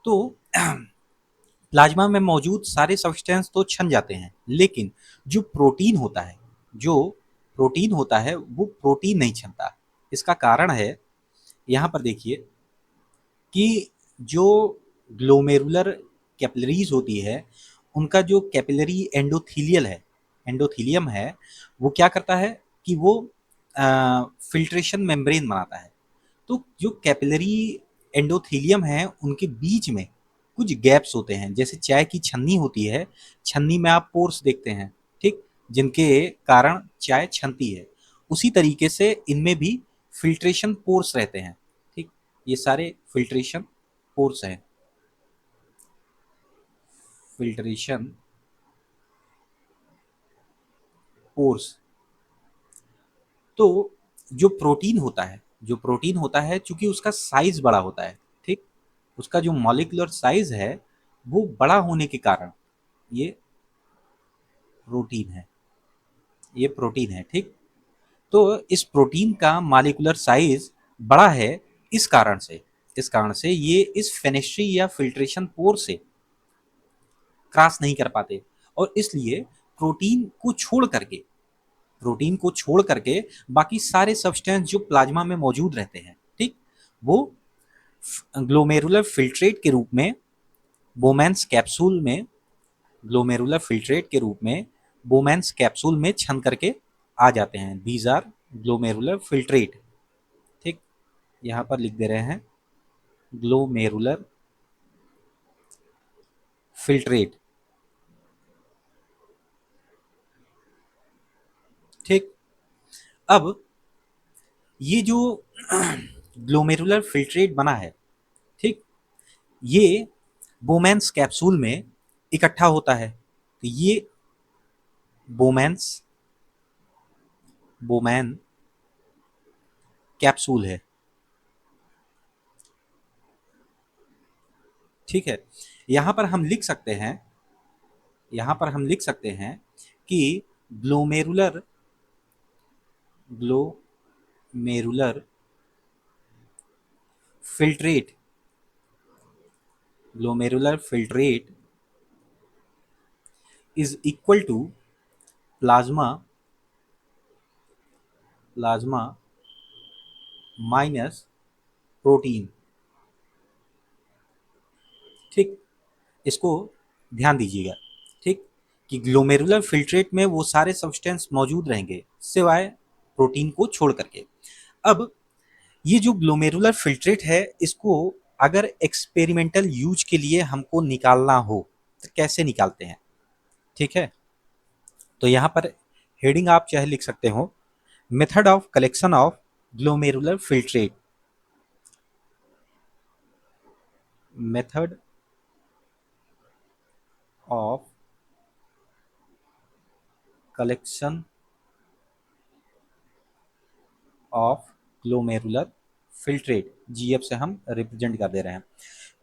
तो प्लाज्मा में मौजूद सारे सब्सटेंस तो छन जाते हैं, लेकिन जो प्रोटीन होता है, जो प्रोटीन होता है, वो प्रोटीन नहीं छनता। इसका कारण है, यहाँ पर देखिए कि जो ग्लोमेरुलर कैपिलरीज होती है, उनका जो कैपिलरी एंडोथीलियल है, एंडोथीलियम है, वो क्या करता है कि वो फिल्ट्रेशन मेम्ब्रेन बनाता है। तो जो कैपिलरी एंडोथीलियम है, उनके बीच में कुछ गैप्स होते हैं, जैसे चाय की छन्नी होती है, छन्नी में आप पोर्स देखते हैं, ठीक, जिनके कारण चाय छनती है। उसी तरीके से इनमें भी फिल्ट्रेशन पोर्स रहते हैं। ठीक, ये सारे फिल्ट्रेशन पोर्स हैं, फिल्ट्रेशन पोर्स। तो जो प्रोटीन होता है, जो प्रोटीन होता है, चूंकि उसका साइज बड़ा होता है, ठीक, उसका जो मॉलिक्यूलर साइज है वो बड़ा होने के कारण ये प्रोटीन है, ये प्रोटीन है, ठीक। तो इस प्रोटीन का मॉलिक्यूलर साइज बड़ा है, इस कारण से, इस कारण से ये इस फेनेस्ट्री या फिल्ट्रेशन पोर से क्रॉस नहीं कर पाते, और इसलिए प्रोटीन को छोड़ करके, प्रोटीन को छोड़ करके बाकी सारे सब्सटेंस जो प्लाज्मा में मौजूद रहते हैं, ठीक, वो ग्लोमेरुलर फिल्ट्रेट के रूप में बोमेंस कैप्सूल में, ग्लोमेरुलर फिल्ट्रेट के रूप में बोमेंस कैप्सूल में छन करके आ जाते हैं। दीज आर ग्लोमेरुलर फिल्ट्रेट, ठीक। यहाँ पर लिख दे रहे हैं ग्लोमेरुलर फिल्ट्रेट, ठीक। अब ये जो ग्लोमेरुलर फिल्ट्रेट बना है, ठीक, ये बोमेंस कैप्सूल में इकट्ठा होता है। तो ये बोमेंस बोमैन कैप्सूल है, ठीक है। यहाँ पर हम लिख सकते हैं, यहाँ पर हम लिख सकते हैं कि glomerular glomerular filtrate, glomerular filtrate is equal to plasma, plasma minus protein, ठीक। इसको ध्यान दीजिएगा, ठीक, कि ग्लोमेरुलर फिल्ट्रेट में वो सारे सब्सटेंस मौजूद रहेंगे सिवाय प्रोटीन को छोड़ करके। अब ये जो ग्लोमेरुलर फिल्ट्रेट है, इसको अगर एक्सपेरिमेंटल यूज के लिए हमको निकालना हो तो कैसे निकालते हैं, ठीक है। तो यहाँ पर हेडिंग आप चाहे लिख सकते हो, method of collection of glomerular filtrate, method of collection of glomerular filtrate, GF से हम रिप्रेजेंट कर दे रहे हैं।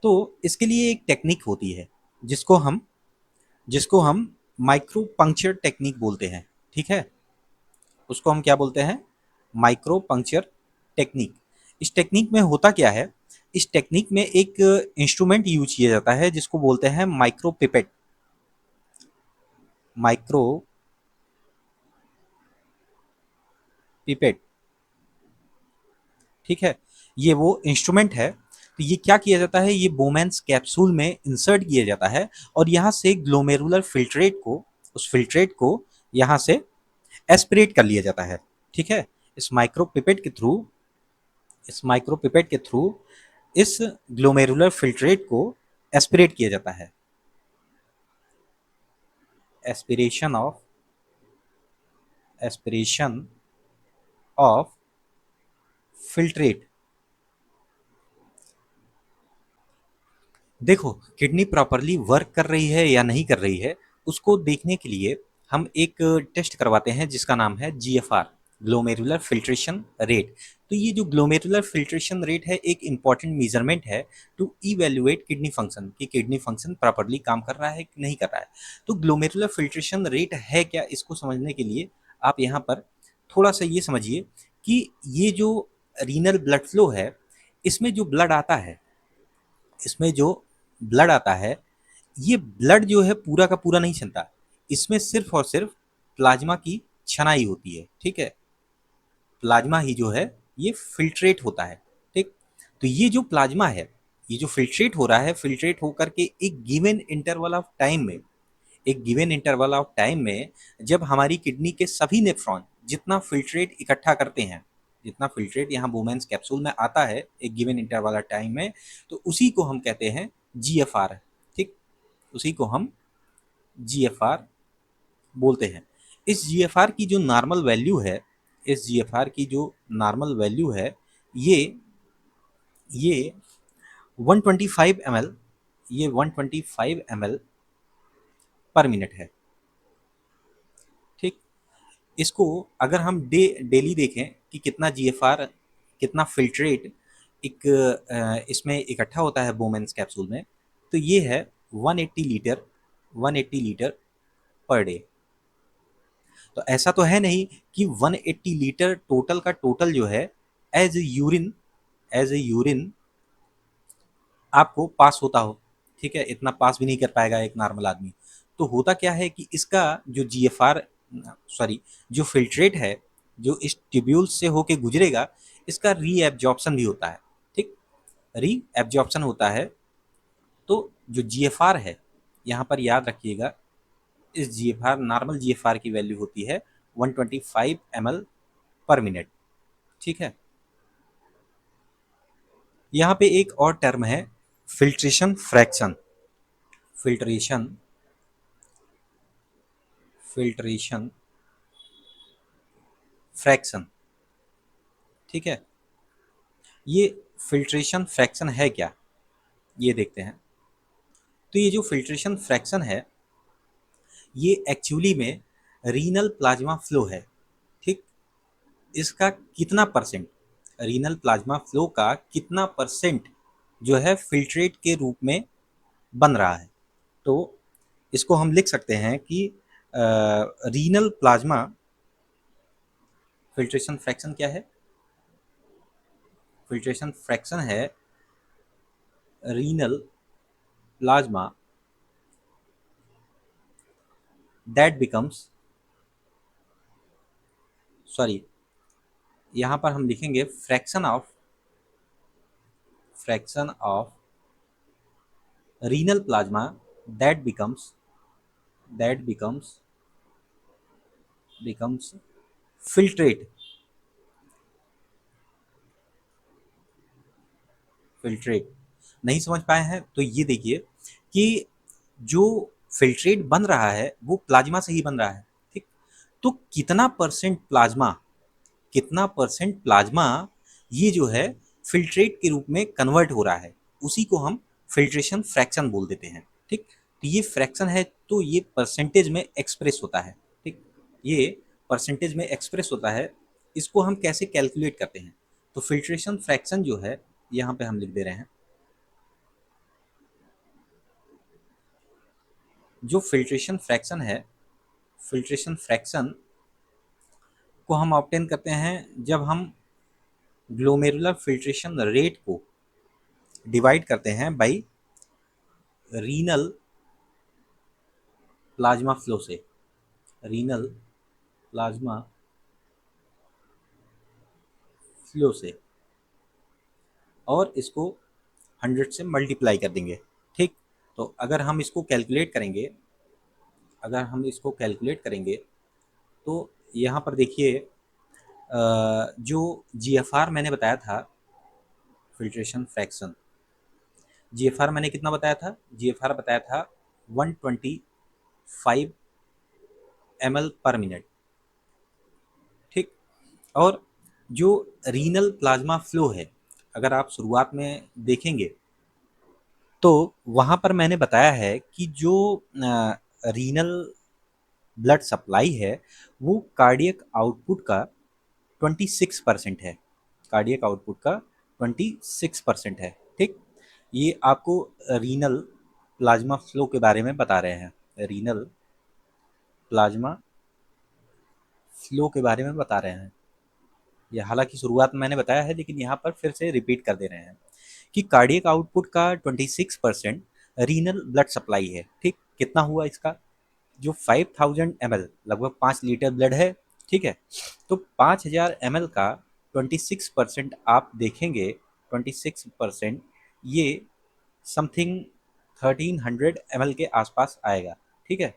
तो इसके लिए एक टेक्निक होती है जिसको हम माइक्रो पंक्चर टेक्निक बोलते हैं, ठीक है। उसको हम क्या बोलते हैं, माइक्रो पंक्चर टेक्निक। इस टेक्निक में होता क्या है, इस टेक्निक में एक इंस्ट्रूमेंट यूज किया जाता है जिसको बोलते हैं माइक्रो पिपेट, माइक्रो पिपेट, ठीक है। ये वो इंस्ट्रूमेंट है। तो ये क्या किया जाता है, ये बोमेंस कैप्सूल में इंसर्ट किया जाता है और यहाँ से ग्लोमेरुलर फिल्ट्रेट को, उस फिल्ट्रेट को यहाँ से एस्पिरेट कर लिया जाता है, ठीक है। इस माइक्रो पिपेट के थ्रू, इस माइक्रो पिपेट के थ्रू इस ग्लोमेरुलर फिल्ट्रेट को एस्पिरेट किया जाता है, aspiration of, aspiration of filtrate. देखो किडनी प्रॉपरली वर्क कर रही है या नहीं कर रही है, उसको देखने के लिए हम एक टेस्ट करवाते हैं जिसका नाम है जीएफआर, ग्लोमेरुलर फिल्ट्रेशन रेट। तो ये जो ग्लोमेरुलर फिल्ट्रेशन रेट है एक इम्पॉर्टेंट मेजरमेंट है टू इवेल्युएट किडनी फंक्शन, कि किडनी फंक्शन प्रॉपरली काम कर रहा है कि नहीं कर रहा है। तो ग्लोमेरुलर फिल्ट्रेशन रेट है क्या, इसको समझने के लिए आप यहाँ पर थोड़ा सा ये समझिए कि ये जो रीनल ब्लड फ्लो है, इसमें जो ब्लड आता है, इसमें जो ब्लड आता है, ये ब्लड जो है पूरा का पूरा नहीं चलता, इसमें सिर्फ और सिर्फ प्लाज्मा की छनाई होती है, ठीक है। प्लाज्मा ही जो है ये फिल्ट्रेट होता है, ठीक। तो ये जो प्लाज्मा है, ये जो फिल्ट्रेट हो रहा है, फिल्ट्रेट होकर के एक गिवन इंटरवल ऑफ टाइम में, एक गिवन इंटरवल ऑफ टाइम में जब हमारी किडनी के सभी नेफ्रॉन जितना फिल्ट्रेट इकट्ठा करते हैं, जितना फिल्ट्रेट यहाँ बोमेंस कैप्सूल में आता है एक गिवन इंटरवल ऑफ टाइम में, तो उसी को हम कहते हैं जीएफआर, ठीक। उसी को हम जीएफआर बोलते हैं। इस जीएफआर की जो नॉर्मल वैल्यू है, इस जीएफआर की जो नॉर्मल वैल्यू है, ये 125 ml, ये 125 ml पर मिनट है, ठीक। इसको अगर हम डेली देखें कि कितना जीएफआर, कितना फिल्ट्रेट इसमें इकट्ठा होता है बोमेंस कैप्सूल में, तो ये है 180 लीटर, 180 लीटर पर डे। तो ऐसा तो है नहीं कि 180 लीटर टोटल का टोटल जो है as urine, as a urine आपको पास होता हो, ठीक है, इतना पास भी नहीं कर पाएगा एक नॉर्मल आदमी। तो होता क्या है कि इसका जो जीएफआर, सॉरी, जो फिल्ट्रेट है, जो इस ट्यूब्यूल से होके गुजरेगा, इसका रीएब्जॉर्प्शन भी होता है, ठीक, रीएब्जॉर्प्शन होता है। तो जो जीएफआर है, यहाँ पर याद रखिएगा, इस जीएफआर, नॉर्मल जीएफआर की वैल्यू होती है 125 ml पर मिनट, ठीक है। यहाँ पे एक और टर्म है filtration fraction, filtration, filtration fraction, ठीक है। ये फिल्ट्रेशन फ्रैक्शन है क्या, ये देखते हैं। तो ये जो फिल्ट्रेशन फ्रैक्शन है, ये एक्चुअली में रीनल प्लाज्मा फ्लो है, ठीक। इसका कितना परसेंट, रीनल प्लाज्मा फ्लो का कितना परसेंट जो है फिल्ट्रेट के रूप में बन रहा है। तो इसको हम लिख सकते हैं कि रीनल प्लाज्मा फिल्ट्रेशन फ्रैक्शन क्या है, फिल्ट्रेशन फ्रैक्शन है renal plasma that becomes, sorry, यहाँ पर हम लिखेंगे fraction of, fraction of renal plasma that becomes, that becomes filtrate, filtrate. नहीं समझ पाए हैं तो ये देखिए कि जो फिल्ट्रेट बन रहा है वो प्लाज्मा से ही बन रहा है, ठीक। तो कितना परसेंट प्लाज्मा, कितना परसेंट प्लाज्मा ये जो है फिल्ट्रेट के रूप में कन्वर्ट हो रहा है, उसी को हम फिल्ट्रेशन फ्रैक्शन बोल देते हैं, ठीक। तो ये फ्रैक्शन है, तो ये परसेंटेज में एक्सप्रेस होता है, ठीक, ये परसेंटेज में एक्सप्रेस होता है। इसको हम कैसे कैलकुलेट करते हैं, तो फिल्ट्रेशन फ्रैक्शन जो है यहाँ पे हम लिख दे रहे हैं, जो फिल्ट्रेशन फ्रैक्शन है, फिल्ट्रेशन फ्रैक्शन को हम ऑब्टेन करते हैं जब हम ग्लोमेरुलर फिल्ट्रेशन रेट को डिवाइड करते हैं बाई रीनल प्लाज्मा फ्लो से, रीनल प्लाज्मा फ्लो से, और इसको 100 से मल्टीप्लाई कर देंगे, ठीक। तो अगर हम इसको कैलकुलेट करेंगे, अगर हम इसको कैलकुलेट करेंगे तो यहाँ पर देखिए जो जीएफआर मैंने बताया था, फिल्ट्रेशन फ्रैक्शन, जीएफआर मैंने कितना बताया था, जीएफआर बताया था 125 ml पर मिनट, ठीक। और जो रीनल प्लाज्मा फ्लो है, अगर आप शुरुआत में देखेंगे तो वहाँ पर मैंने बताया है कि जो रीनल ब्लड सप्लाई है वो कार्डियक आउटपुट का 26% है, कार्डियक आउटपुट का 26% है, ठीक। ये आपको रीनल प्लाज्मा फ्लो के बारे में बता रहे हैं, रीनल प्लाज्मा फ्लो के बारे में बता रहे हैं। ये हालांकि शुरुआत में मैंने बताया है, लेकिन यहाँ पर फिर से रिपीट कर दे रहे हैं कि कार्डियक आउटपुट का 26% रीनल ब्लड सप्लाई है, ठीक। कितना हुआ इसका, जो 5000 ml, लगभग 5 लीटर ब्लड है, ठीक है। तो 5000 ml का 26% आप देखेंगे, 26% ये समथिंग 1300 ml के आसपास आएगा, ठीक है।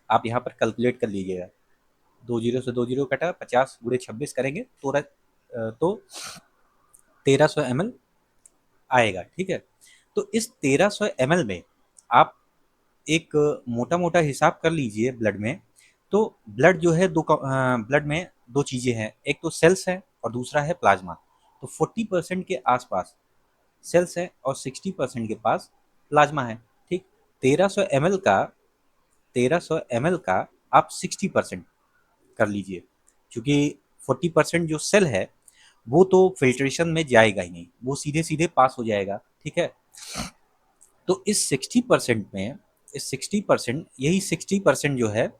आप यहाँ पर कैलकुलेट कर लीजिएगा, 20 से 20 कटा, 50 गुणे 26 करेंगे तो 1300 ml आएगा, ठीक है। तो इस 1300 ml में आप एक मोटा मोटा हिसाब कर लीजिए ब्लड में। तो ब्लड जो है ब्लड में दो चीज़ें हैं, एक तो सेल्स है और दूसरा है प्लाज्मा। तो 40% के आसपास सेल्स है और 60% के पास प्लाज्मा है, ठीक। 1300 ml का, 1300 ml का आप 60% कर लीजिए, क्योंकि 40% जो सेल है वो तो फिल्ट्रेशन में जाएगा ही नहीं, वो सीधे सीधे पास हो जाएगा। ठीक है, तो इस 60% में, इस 60%, यही 60% जो है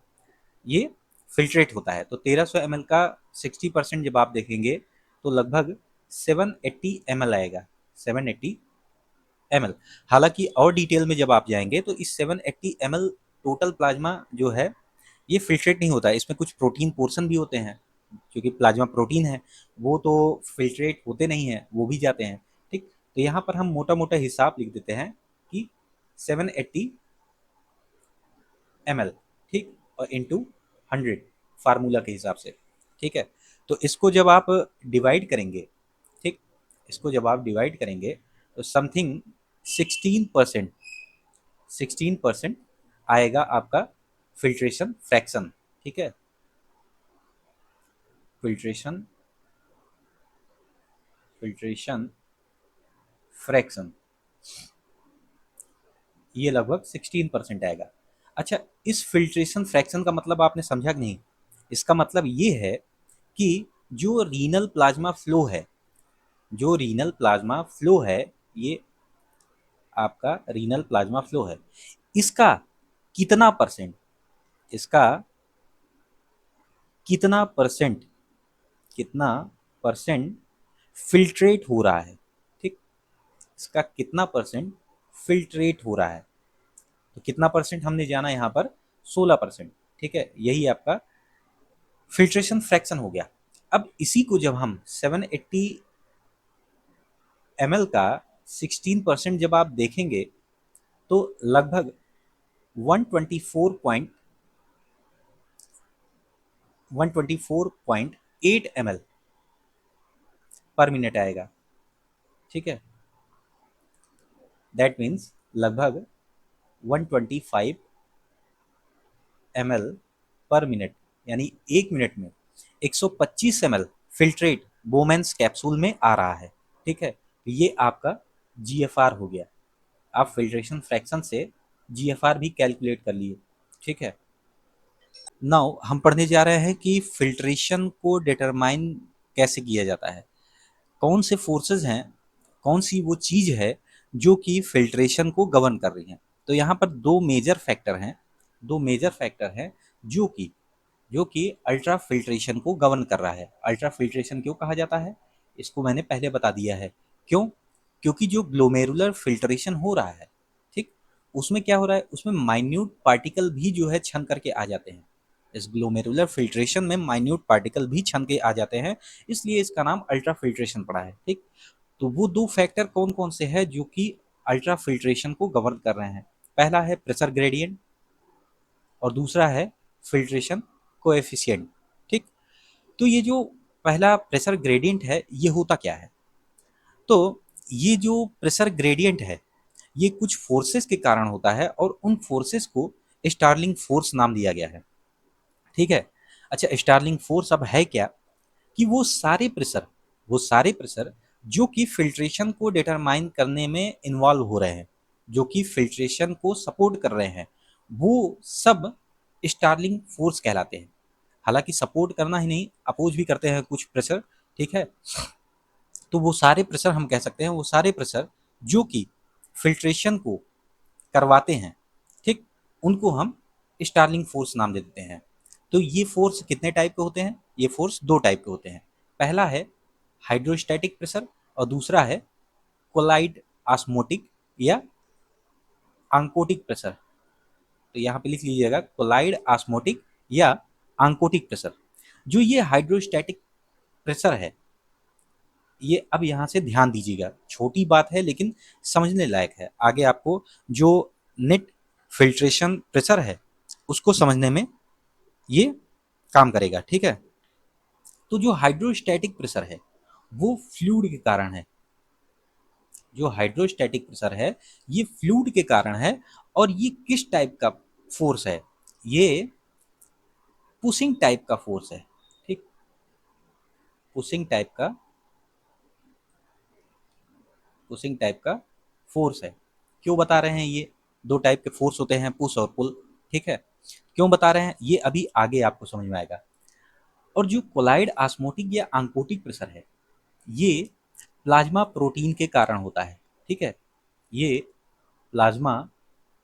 ये फिल्ट्रेट होता है। तो 1300 ml का 60% जब आप देखेंगे तो लगभग 780 ml आएगा, 780 ml। हालांकि और डिटेल में जब आप जाएंगे तो इस 780 ml टोटल प्लाज्मा जो है ये फिल्ट्रेट नहीं होता है, इसमें कुछ प्रोटीन पोर्शन भी होते हैं, क्योंकि प्लाज्मा प्रोटीन है, वो तो फिल्ट्रेट होते नहीं हैं, वो भी जाते हैं। ठीक, तो यहाँ पर हम मोटा मोटा हिसाब लिख देते हैं कि 780 ml, ठीक, और इंटू 100 फार्मूला के हिसाब से। ठीक है, तो इसको जब आप डिवाइड करेंगे, ठीक, इसको जब आप डिवाइड करेंगे तो समथिंग 16%, 16% आएगा आपका फिल्ट्रेशन फ्रैक्शन। ठीक है, फिल्ट्रेशन, फिल्ट्रेशन फ्रैक्शन ये लगभग 16% आएगा। अच्छा, इस फिल्ट्रेशन फ्रैक्शन का मतलब आपने समझा कि नहीं? इसका मतलब ये है कि जो रीनल प्लाज्मा फ्लो है, जो रीनल प्लाज्मा फ्लो है, ये आपका रीनल प्लाज्मा फ्लो है, इसका कितना परसेंट, इसका कितना परसेंट, कितना परसेंट फिल्ट्रेट हो रहा है। ठीक, इसका कितना परसेंट फिल्ट्रेट हो रहा है। तो कितना परसेंट हमने जाना यहाँ पर? 16%। ठीक है, यही आपका फिल्ट्रेशन फ्रैक्शन हो गया। अब इसी को जब हम 780 ml का 16% जब आप देखेंगे तो लगभग 124.8 ml पर मिनट आएगा। ठीक है, दैट मीन्स लगभग 125 ml पर मिनट, यानी एक मिनट में 125 ml फिल्ट्रेट बोमेंस कैप्सूल में आ रहा है। ठीक है, तो ये आपका जीएफआर हो गया। आप फिल्ट्रेशन फ्रैक्शन से जीएफआर भी कैलकुलेट कर लिए। ठीक है, नाउ हम पढ़ने जा रहे हैं कि फिल्ट्रेशन को डिटरमाइन कैसे किया जाता है, कौन से फोर्सेस हैं, कौन सी वो चीज़ है जो कि फिल्ट्रेशन को गवर्न कर रही हैं। तो यहाँ पर दो मेजर फैक्टर हैं, दो मेजर फैक्टर हैं जो कि अल्ट्रा फिल्ट्रेशन को गवर्न कर रहा है। अल्ट्रा फिल्ट्रेशन क्यों कहा जाता है, इसको मैंने पहले बता दिया है। क्यों? क्योंकि जो ग्लोमेरुलर फिल्ट्रेशन हो रहा है, ठीक, उसमें क्या हो रहा है, उसमें माइन्यूट पार्टिकल भी जो है छन करके आ जाते हैं। इस ग्लोमेरुलर फिल्ट्रेशन में माइन्यूट पार्टिकल भी छन के आ जाते हैं, इसलिए इसका नाम अल्ट्रा फिल्ट्रेशन पड़ा है। ठीक, तो वो दो फैक्टर कौन कौन से हैं जो कि अल्ट्रा फिल्ट्रेशन को गवर्न कर रहे हैं? पहला है प्रेशर ग्रेडियंट और दूसरा है फिल्ट्रेशन कोएफिशिएंट। ठीक, तो ये जो पहला प्रेशर ग्रेडियंट है ये होता क्या है? तो ये जो प्रेशर ग्रेडियंट है ये कुछ फोर्सेस के कारण होता है और उन फोर्सेस को स्टार्लिंग फोर्स नाम दिया गया है। ठीक है, अच्छा, स्टार्लिंग फोर्स अब है क्या कि वो सारे प्रेशर जो कि फिल्ट्रेशन को डिटरमाइन करने में इन्वॉल्व हो रहे हैं, जो कि फिल्ट्रेशन को सपोर्ट कर रहे हैं, वो सब स्टार्लिंग फोर्स कहलाते हैं। हालांकि सपोर्ट करना ही नहीं, अपोज भी करते हैं कुछ प्रेशर। ठीक है, तो वो सारे प्रेशर हम कह सकते हैं, वो सारे प्रेशर जो कि फिल्ट्रेशन को करवाते हैं, ठीक, उनको हम स्टार्लिंग फोर्स नाम दे देते हैं। तो ये फोर्स कितने टाइप के होते हैं? ये फोर्स दो टाइप के होते हैं। पहला है हाइड्रोस्टैटिक प्रेशर और दूसरा है कोलाइड ऑस्मोटिक या आंकोटिक प्रेशर। तो यहाँ पे लिख लीजिएगा कोलाइड ऑस्मोटिक या आंकोटिक प्रेशर। जो ये हाइड्रोस्टैटिक प्रेशर है, ये अब यहाँ से ध्यान दीजिएगा, छोटी बात है लेकिन समझने लायक है। आगे आपको जो नेट फिल्ट्रेशन प्रेशर है उसको समझने में ये काम करेगा। ठीक है, तो जो हाइड्रोस्टैटिक प्रेशर है वो फ्लूइड के कारण है। जो हाइड्रोस्टैटिक प्रेशर है ये फ्लूइड के कारण है। और ये किस टाइप का फोर्स है? ये पुशिंग टाइप का फोर्स है। ठीक, पुशिंग टाइप का, पुशिंग टाइप का फोर्स है। क्यों बता रहे हैं? ये दो टाइप के फोर्स होते हैं, पुश और पुल। ठीक है, क्यों बता रहे हैं ये अभी आगे आपको समझ में आएगा। और जो कोलाइड ऑस्मोटिक या आंकोटिक प्रेशर है ये प्लाज्मा प्रोटीन के कारण होता है, ठीक है। ये प्लाज्मा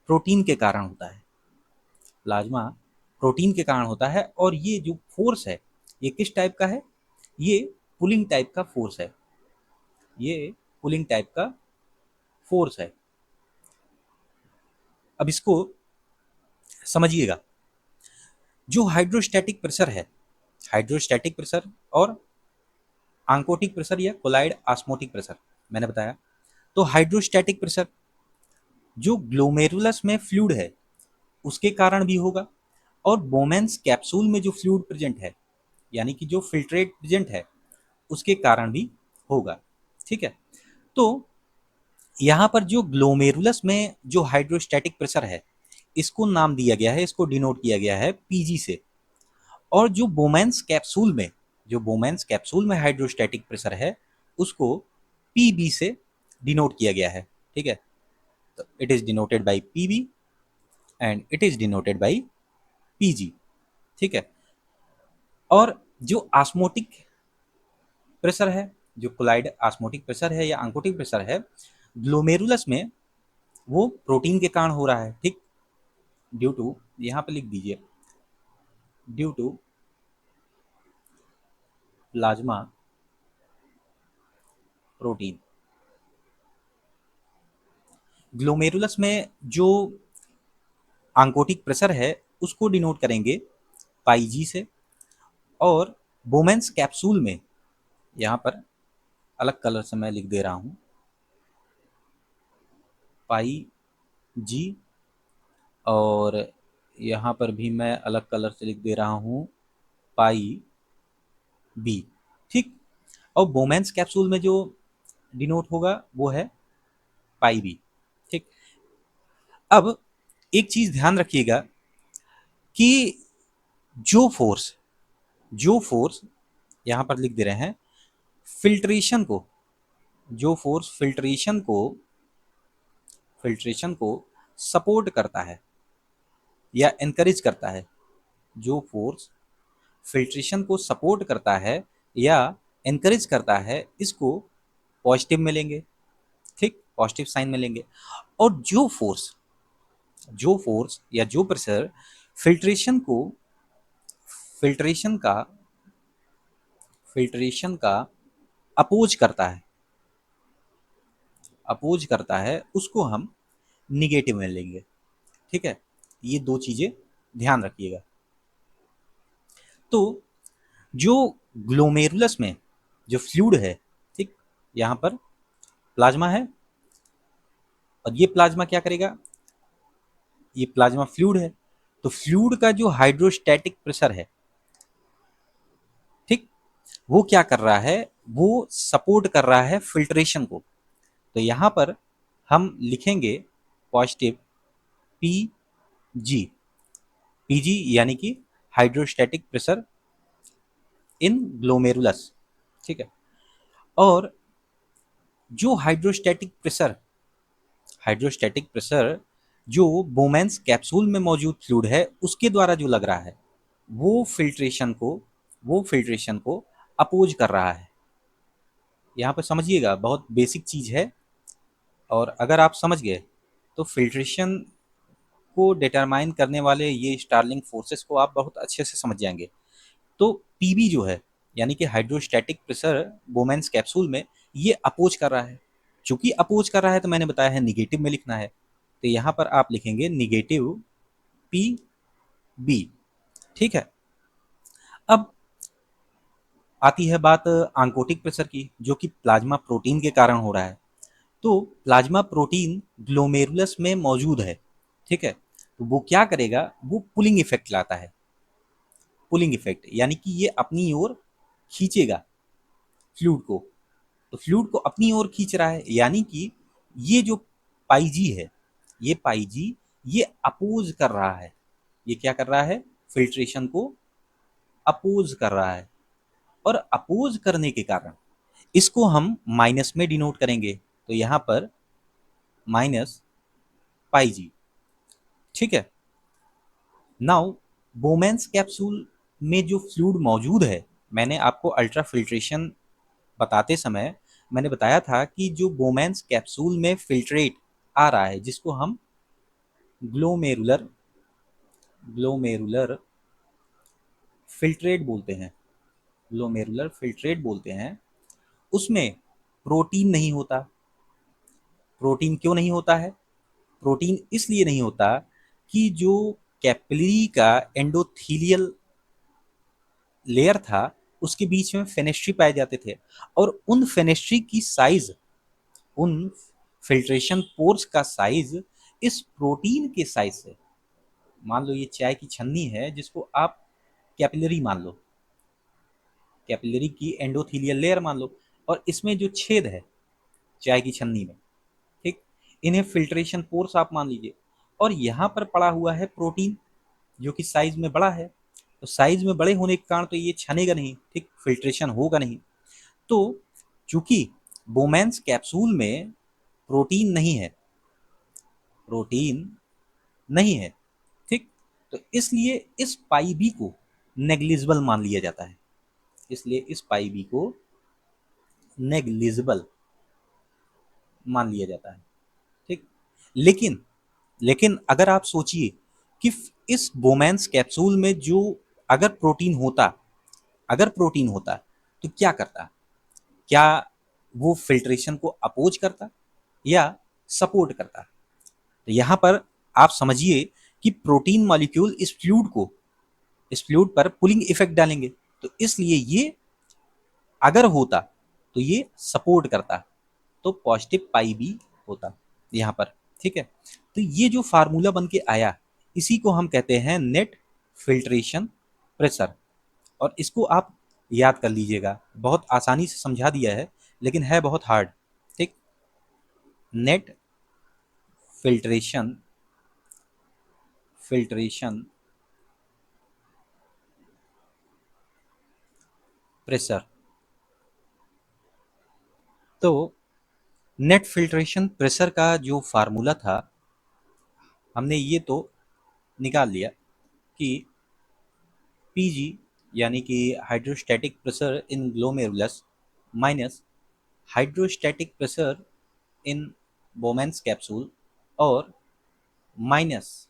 प्रोटीन के कारण होता है, प्लाज्मा प्रोटीन के कारण होता है। और ये जो फोर्स है ये किस टाइप का है, ये पुलिंग टाइप का फोर्स है, ये पुलिंग टाइप का फोर्स है। अब इसको समझिएगा, जो हाइड्रोस्टैटिक प्रेशर है, हाइड्रोस्टैटिक प्रेशर और आंकोटिक प्रेशर या कोलाइड ऑस्मोटिक प्रेशर मैंने बताया। तो हाइड्रोस्टैटिक प्रेशर जो ग्लोमेरुलस में फ्लूइड है उसके कारण भी होगा, और बोमेन्स कैप्सूल में जो फ्लूइड प्रेजेंट है यानी कि जो फिल्ट्रेट प्रेजेंट है उसके कारण भी होगा, ठीक है। तो यहाँ पर जो ग्लोमेरुलस में जो हाइड्रोस्टैटिक प्रेशर है इसको नाम दिया गया है, इसको डिनोट किया गया है पीजी से। और जो बोमेन्स कैप्सूल में, जो बोमेन्स कैप्सूल में हाइड्रोस्टैटिक प्रेशर है उसको पीबी से डिनोट किया गया है, ठीक है। तो it is denoted by PB and it is denoted by PG, ठीक है। और जो ऑस्मोटिक प्रेशर है, जो कोलाइड ऑस्मोटिक प्रेशर है या आंकोटिक प्रेशर है ग्लोमेरुलस में, वो प्रोटीन के कारण हो रहा है, ठीक। ड्यू टू, यहाँ पे लिख दीजिए, due to plasma protein. Glomerulus में जो आंकोटिक प्रेशर है उसको डिनोट करेंगे पाई जी से, और बोमेन्स कैप्सूल में, यहाँ पर अलग कलर से मैं लिख दे रहा हूँ पाई जी, और यहाँ पर भी मैं अलग कलर से लिख दे रहा हूँ पाई बी, ठीक। और बोमेन्स कैप्सूल में जो डिनोट होगा वो है पाई बी, ठीक। अब एक चीज ध्यान रखिएगा कि जो फोर्स, जो फोर्स यहाँ पर लिख दे रहे हैं फिल्ट्रेशन को, जो फोर्स फिल्ट्रेशन को सपोर्ट करता है या एनकरेज करता है, जो फोर्स फिल्ट्रेशन को सपोर्ट करता है या एनकरेज करता है, इसको पॉजिटिव मिलेंगे, ठीक, पॉजिटिव साइन मिलेंगे। और जो फोर्स, जो फोर्स या जो प्रेशर फिल्ट्रेशन को, फिल्ट्रेशन का, फिल्ट्रेशन का अपोज करता है, अपोज करता है, उसको हम निगेटिव में लेंगे, ठीक है। ये दो चीजें ध्यान रखिएगा। तो जो ग्लोमेरुलस में जो फ्लूइड है, ठीक, यहाँ पर प्लाज्मा है, और ये प्लाज्मा क्या करेगा, ये प्लाज्मा फ्लूइड है, तो फ्लूइड का जो हाइड्रोस्टैटिक प्रेशर है, ठीक, वो क्या कर रहा है, वो सपोर्ट कर रहा है फिल्ट्रेशन को। तो यहाँ पर हम लिखेंगे पॉजिटिव पी जी, पीजी यानी कि हाइड्रोस्टैटिक प्रेशर इन ग्लोमेरुलस, ठीक है। और जो हाइड्रोस्टैटिक प्रेशर, हाइड्रोस्टैटिक प्रेशर जो बोमेन्स कैप्सूल में मौजूद फ्लूइड है उसके द्वारा जो लग रहा है वो फिल्ट्रेशन को, वो फिल्ट्रेशन को अपोज कर रहा है। यहाँ पर समझिएगा, बहुत बेसिक चीज है, और अगर आप समझ गए तो फिल्ट्रेशन को डिटरमाइन करने वाले ये स्टार्लिंग फोर्सेस को आप बहुत अच्छे से समझ जाएंगे। तो पीबी जो है यानी कि हाइड्रोस्टैटिक प्रेशर बोमेन्स कैप्सूल में, ये अपोज कर रहा है। चूंकि अपोज कर रहा है तो मैंने बताया है निगेटिव में लिखना है, तो यहाँ पर आप लिखेंगे निगेटिव पी बी, ठीक है। अब आती है बात आंकोटिक प्रेशर की, जो कि प्लाज्मा प्रोटीन के कारण हो रहा है। तो प्लाज्मा प्रोटीन ग्लोमेरुलस में मौजूद है, ठीक है। तो वो क्या करेगा, वो पुलिंग इफेक्ट लाता है, पुलिंग इफेक्ट यानी कि ये अपनी ओर खींचेगा फ्लूइड को। तो फ्लूइड को अपनी ओर खींच रहा है, यानी कि ये जो पाई जी है, ये पाई जी ये अपोज कर रहा है, ये क्या कर रहा है, फिल्ट्रेशन को अपोज कर रहा है। और अपोज करने के कारण इसको हम माइनस में डिनोट करेंगे, तो यहाँ पर माइनस पाई जी, ठीक है। नाउ बोमेन्स कैप्सूल में जो फ्लूइड मौजूद है, मैंने आपको अल्ट्रा फिल्ट्रेशन बताते समय मैंने बताया था कि जो बोमेंस कैप्सूल में फिल्ट्रेट आ रहा है, जिसको हम ग्लोमेरुलर ग्लोमेरुलर फिल्ट्रेट बोलते हैं, ग्लोमेरुलर फिल्ट्रेट बोलते हैं, उसमें प्रोटीन नहीं होता। प्रोटीन क्यों नहीं होता है? प्रोटीन इसलिए नहीं होता कि जो कैपिलरी का एंडोथीलियल लेयर था, उसके बीच में फेनेस्ट्री पाए जाते थे, और उन फेनेस्ट्री की साइज, उन फिल्ट्रेशन पोर्स का साइज इस प्रोटीन के साइज से, मान लो ये चाय की छन्नी है जिसको आप कैपिलरी मान लो, कैपिलरी की एंडोथीलियल लेयर मान लो, और इसमें जो छेद है चाय की छन्नी में, ठीक, इन्हें फिल्ट्रेशन पोर्स आप मान लीजिए, और यहाँ पर पड़ा हुआ है प्रोटीन जो कि साइज में बड़ा है। तो साइज में बड़े होने के कारण तो ये छनेगा नहीं, ठीक, फिल्ट्रेशन होगा नहीं। तो चूंकि बोमेंस कैप्सूल में प्रोटीन नहीं है, प्रोटीन नहीं है, ठीक, तो इसलिए इस पाई बी को नेग्लिजिबल मान लिया जाता है, इसलिए इस पाई बी को नेग्लिजिबल मान लिया जाता है, ठीक। लेकिन लेकिन अगर आप सोचिए कि इस बोमेंस कैप्सूल में जो अगर प्रोटीन होता, अगर प्रोटीन होता तो क्या करता? क्या वो फिल्ट्रेशन को अपोज करता या सपोर्ट करता? तो यहाँ पर आप समझिए कि प्रोटीन मॉलिक्यूल इस फ्लूइड पर पुलिंग इफेक्ट डालेंगे, तो इसलिए ये अगर होता तो ये सपोर्ट करता, तो पॉजिटिव पाई बी होता यहाँ पर, ठीक है। तो ये जो फार्मूला बन के आया, इसी को हम कहते हैं नेट फिल्ट्रेशन प्रेशर, और इसको आप याद कर लीजिएगा, बहुत आसानी से समझा दिया है लेकिन है बहुत हार्ड, ठीक। Net filtration filtration pressure. तो नेट फिल्ट्रेशन प्रेशर का जो फार्मूला था, हमने ये तो निकाल लिया कि पीजी यानी कि hydrostatic pressure in glomerulus minus hydrostatic pressure in Bowman's capsule, और minus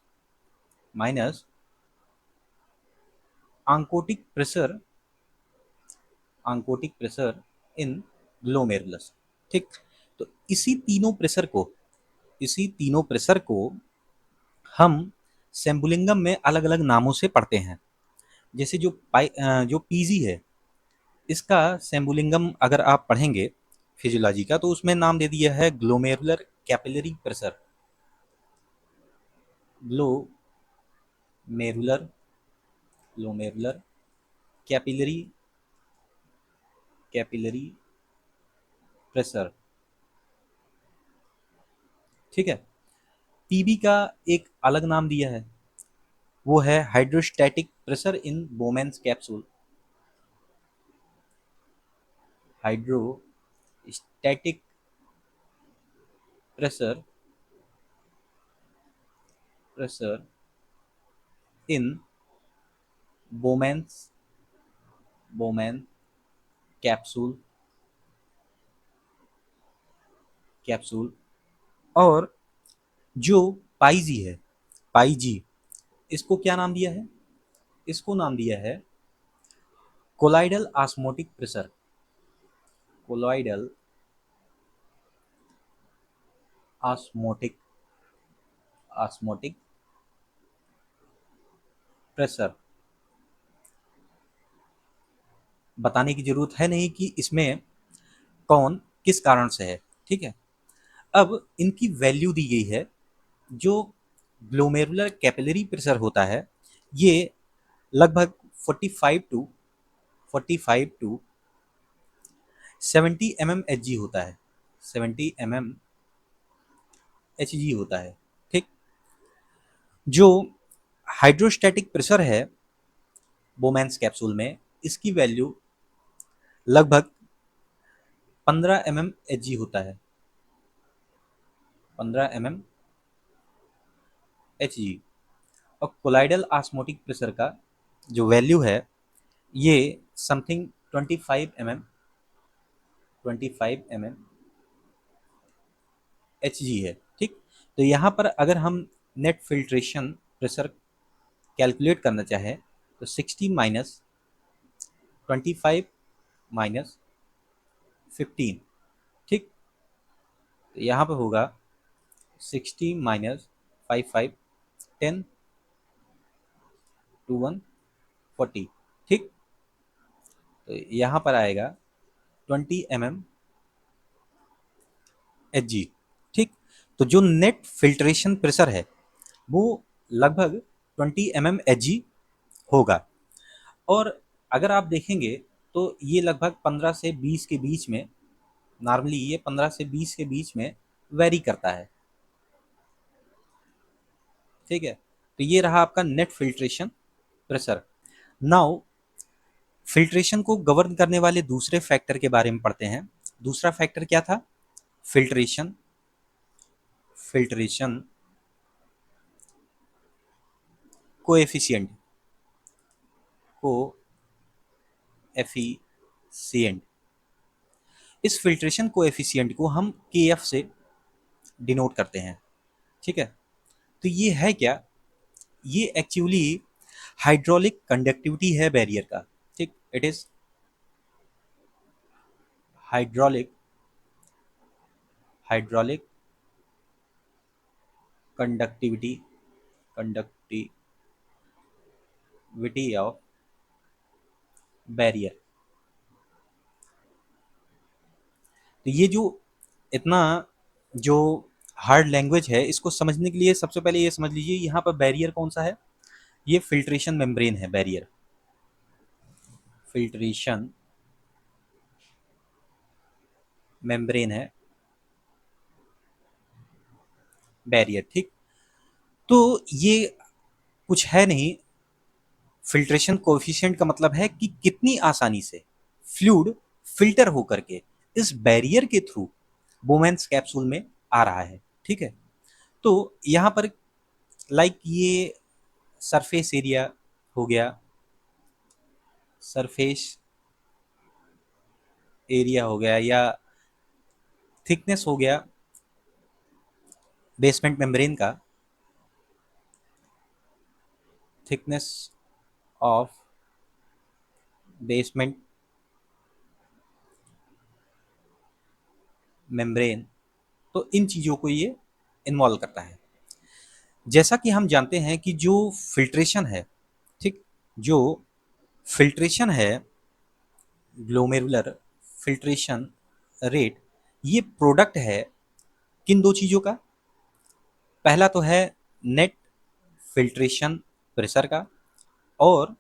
minus oncotic pressure in glomerulus, ठीक। तो इसी तीनों प्रेशर को हम सेम्बुलिंगम में अलग अलग नामों से पढ़ते हैं। जैसे जो पीजी है, इसका सेम्बुलिंगम अगर आप पढ़ेंगे फिजियोलॉजी का, तो उसमें नाम दे दिया है glomerular capillary pressure, glomerular glomerular capillary capillary pressure, ठीक है। पीबी का एक अलग नाम दिया है, वो है hydrostatic pressure in Bowman's capsule, hydrostatic pressure pressure in बोमेंस Bowman capsule capsule. और जो पाईजी है, पाईजी, इसको क्या नाम दिया है? इसको नाम दिया है colloidal osmotic pressure, colloidal osmotic osmotic pressure. बताने की जरूरत है नहीं कि इसमें कौन किस कारण से है, ठीक है। अब इनकी वैल्यू दी गई है। जो ग्लोमेरुलर कैपिलरी प्रेशर होता है, ये लगभग 45 टू 70 एच जी होता है, 70 एच जी होता है, ठीक। जो हाइड्रोस्टैटिक प्रेशर है बोमेंस कैप्सूल में, इसकी वैल्यू लगभग 15 एच जी होता है, 15 एच जी। और कोलाइडल ऑस्मोटिक प्रेशर का जो वैल्यू है, ये समथिंग 25 mm 25 mm Hg है, ठीक। तो यहाँ पर अगर हम नेट फिल्ट्रेशन प्रेशर कैलकुलेट करना चाहें तो 60 माइनस 25 माइनस 15, ठीक। तो यहाँ पर होगा 60 माइनस 55, 10 टू 1 40, ठीक। तो यहाँ पर आएगा 20 mm Hg, ठीक। तो जो नेट फिल्ट्रेशन प्रेशर है वो लगभग 20 mm Hg होगा। और अगर आप देखेंगे तो ये लगभग 15 से 20 के बीच में, नॉर्मली ये 15 से 20 के बीच में वेरी करता है, ठीक है। तो ये रहा आपका net filtration pressure. Now filtration को गवर्न करने वाले दूसरे फैक्टर के बारे में पढ़ते हैं। दूसरा फैक्टर क्या था? फिल्ट्रेशन फिल्ट्रेशन कोएफिशिएंट कोएफिशिएंट इस फिल्ट्रेशन कोएफिशिएंट को हम KF से डिनोट करते हैं, ठीक है। तो ये है क्या? ये एक्चुअली हाइड्रोलिक कंडक्टिविटी है बैरियर का, ठीक। It is hydraulic hydraulic conductivity of barrier. तो ये जो इतना जो हार्ड लैंग्वेज है, इसको समझने के लिए सबसे पहले ये समझ लीजिए यहाँ पर बैरियर कौन सा है। ये फिल्ट्रेशन मेम्ब्रेन है बैरियर, फिल्ट्रेशन मेम्ब्रेन है बैरियर, ठीक। तो ये कुछ है नहीं। फिल्ट्रेशन कोएफिशिएंट का मतलब है कि कितनी आसानी से फ्लूइड फिल्टर होकर के इस बैरियर के थ्रू बोमेंस कैप्सूल में आ रहा है, ठीक है। तो यहाँ पर लाइक ये सरफेस एरिया हो गया, सरफेस एरिया हो गया, या थिकनेस हो गया बेसमेंट मेम्ब्रेन का, थिकनेस ऑफ बेसमेंट मेम्ब्रेन। तो इन चीज़ों को ये इन्वॉल्व करता है। जैसा कि हम जानते हैं कि जो फिल्ट्रेशन है, ठीक, जो फिल्ट्रेशन है, ग्लोमेरुलर फिल्ट्रेशन रेट, ये प्रोडक्ट है किन दो चीज़ों का? पहला तो है नेट फिल्ट्रेशन प्रेशर का, और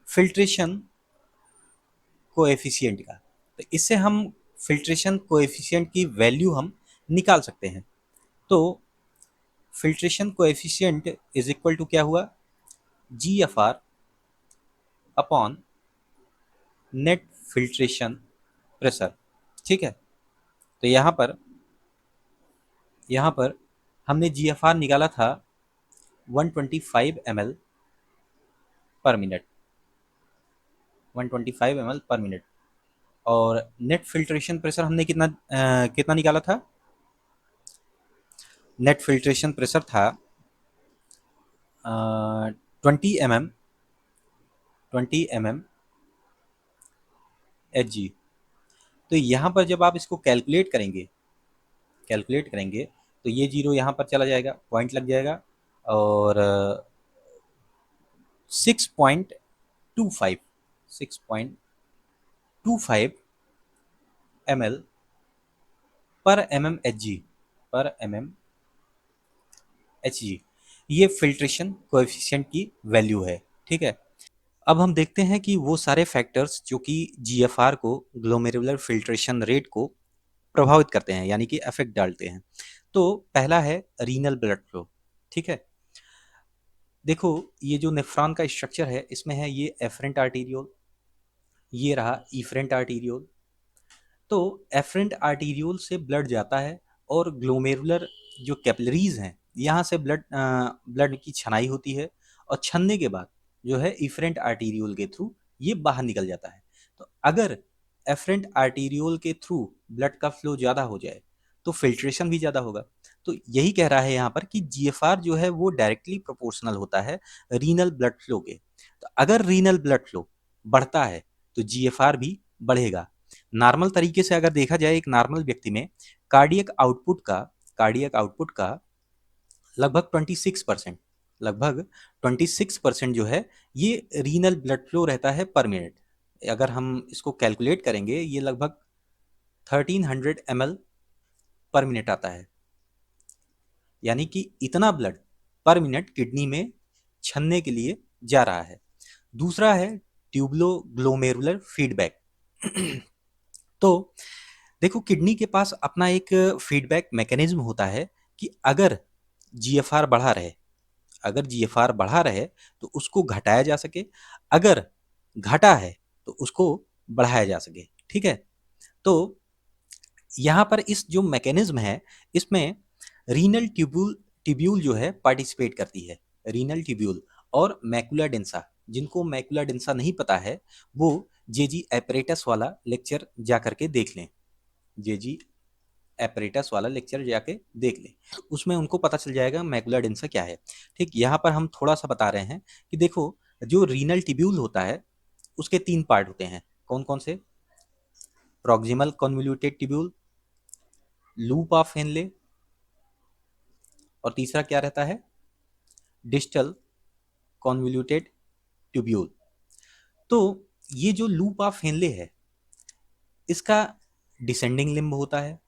फिल्ट्रेशन कोएफिशिएंट का। तो इससे हम फिल्ट्रेशन कोएफिशिएंट की वैल्यू हम निकाल सकते हैं। तो filtration coefficient is equal to क्या हुआ? GFR upon net filtration pressure, ठीक है। तो यहाँ पर हमने GFR निकाला था 125 ml पर मिनट, 125 ml पर मिनट। और नेट फिल्ट्रेशन प्रेशर हमने कितना निकाला था? नेट फिल्ट्रेशन प्रेशर था 20 mm Hg। तो यहाँ पर जब आप इसको कैलकुलेट करेंगे तो ये जीरो यहाँ पर चला जाएगा, पॉइंट लग जाएगा, और 6.25 ml पर Hg ये फिल्ट्रेशन कोएफिशिएंट की वैल्यू है, ठीक है। अब हम देखते हैं कि वो सारे फैक्टर्स जो कि GFR को, ग्लोमेरुलर फिल्ट्रेशन रेट को प्रभावित करते हैं, यानी कि अफेक्ट डालते हैं। तो पहला है रीनल ब्लड फ्लो, ठीक है। देखो ये जो नेफ्रॉन का स्ट्रक्चर है, इसमें है ये एफरेंट आर्टीरियोल, ये रहा इफरेंट आर्टीरियोल। तो एफरेंट आर्टीरियोल से ब्लड जाता है और ग्लोमेरुलर जो कैपिलरीज हैं, यहाँ से ब्लड की छनाई होती है, और छनने के बाद जो है इफरेंट आर्टीरियोल के थ्रू ये बाहर निकल जाता है। तो अगर एफरेंट आर्टीरियोल के थ्रू ब्लड का फ्लो ज़्यादा हो जाए तो फिल्ट्रेशन भी ज़्यादा होगा। तो यही कह रहा है यहाँ पर कि जीएफआर जो है वो डायरेक्टली प्रोपोर्शनल होता है रीनल ब्लड फ्लो के। तो अगर रीनल ब्लड फ्लो बढ़ता है तो जीएफआर भी बढ़ेगा। नॉर्मल तरीके से अगर देखा जाए एक नॉर्मल व्यक्ति में कार्डियक आउटपुट का लगभग 26% जो है ये रीनल ब्लड फ्लो रहता है पर मिनट। अगर हम इसको कैलकुलेट करेंगे ये लगभग 1300 ml पर मिनट आता है, यानी कि इतना ब्लड पर मिनट किडनी में छनने के लिए जा रहा है। दूसरा है ट्यूबुलोग्लोमेरुलर फीडबैक। तो देखो किडनी के पास अपना एक फीडबैक मैकेनिज्म होता है कि अगर जीएफआर बढ़ा रहे तो उसको घटाया जा सके, अगर घटा है तो उसको बढ़ाया जा सके। ठीक है, तो यहाँ पर इस जो मैकेनिज्म है इसमें रीनल ट्यूब्यूल जो है पार्टिसिपेट करती है। रीनल ट्यूब्यूल और मैकुला डेंसा, जिनको मैकुला डेंसा नहीं पता है वो जेजी एपरेटस वाला लेक्चर जा करके देख लें। जेजी एपरेटस वाला लेक्चर जाके देख लें, उसमें उनको पता चल जाएगा मैकुला डेंसा क्या है। ठीक, यहाँ पर हम थोड़ा सा बता रहे हैं कि देखो जो रीनल ट्यूब्यूल होता है उसके 3 पार्ट होते हैं। कौन कौन से? Proximal convoluted tubule, loop of Henle, और तीसरा क्या रहता है? Distal convoluted tubule. तो ये जो लूप ऑफ हेनले है इसका डिसेंडिंग लिम्ब होता है,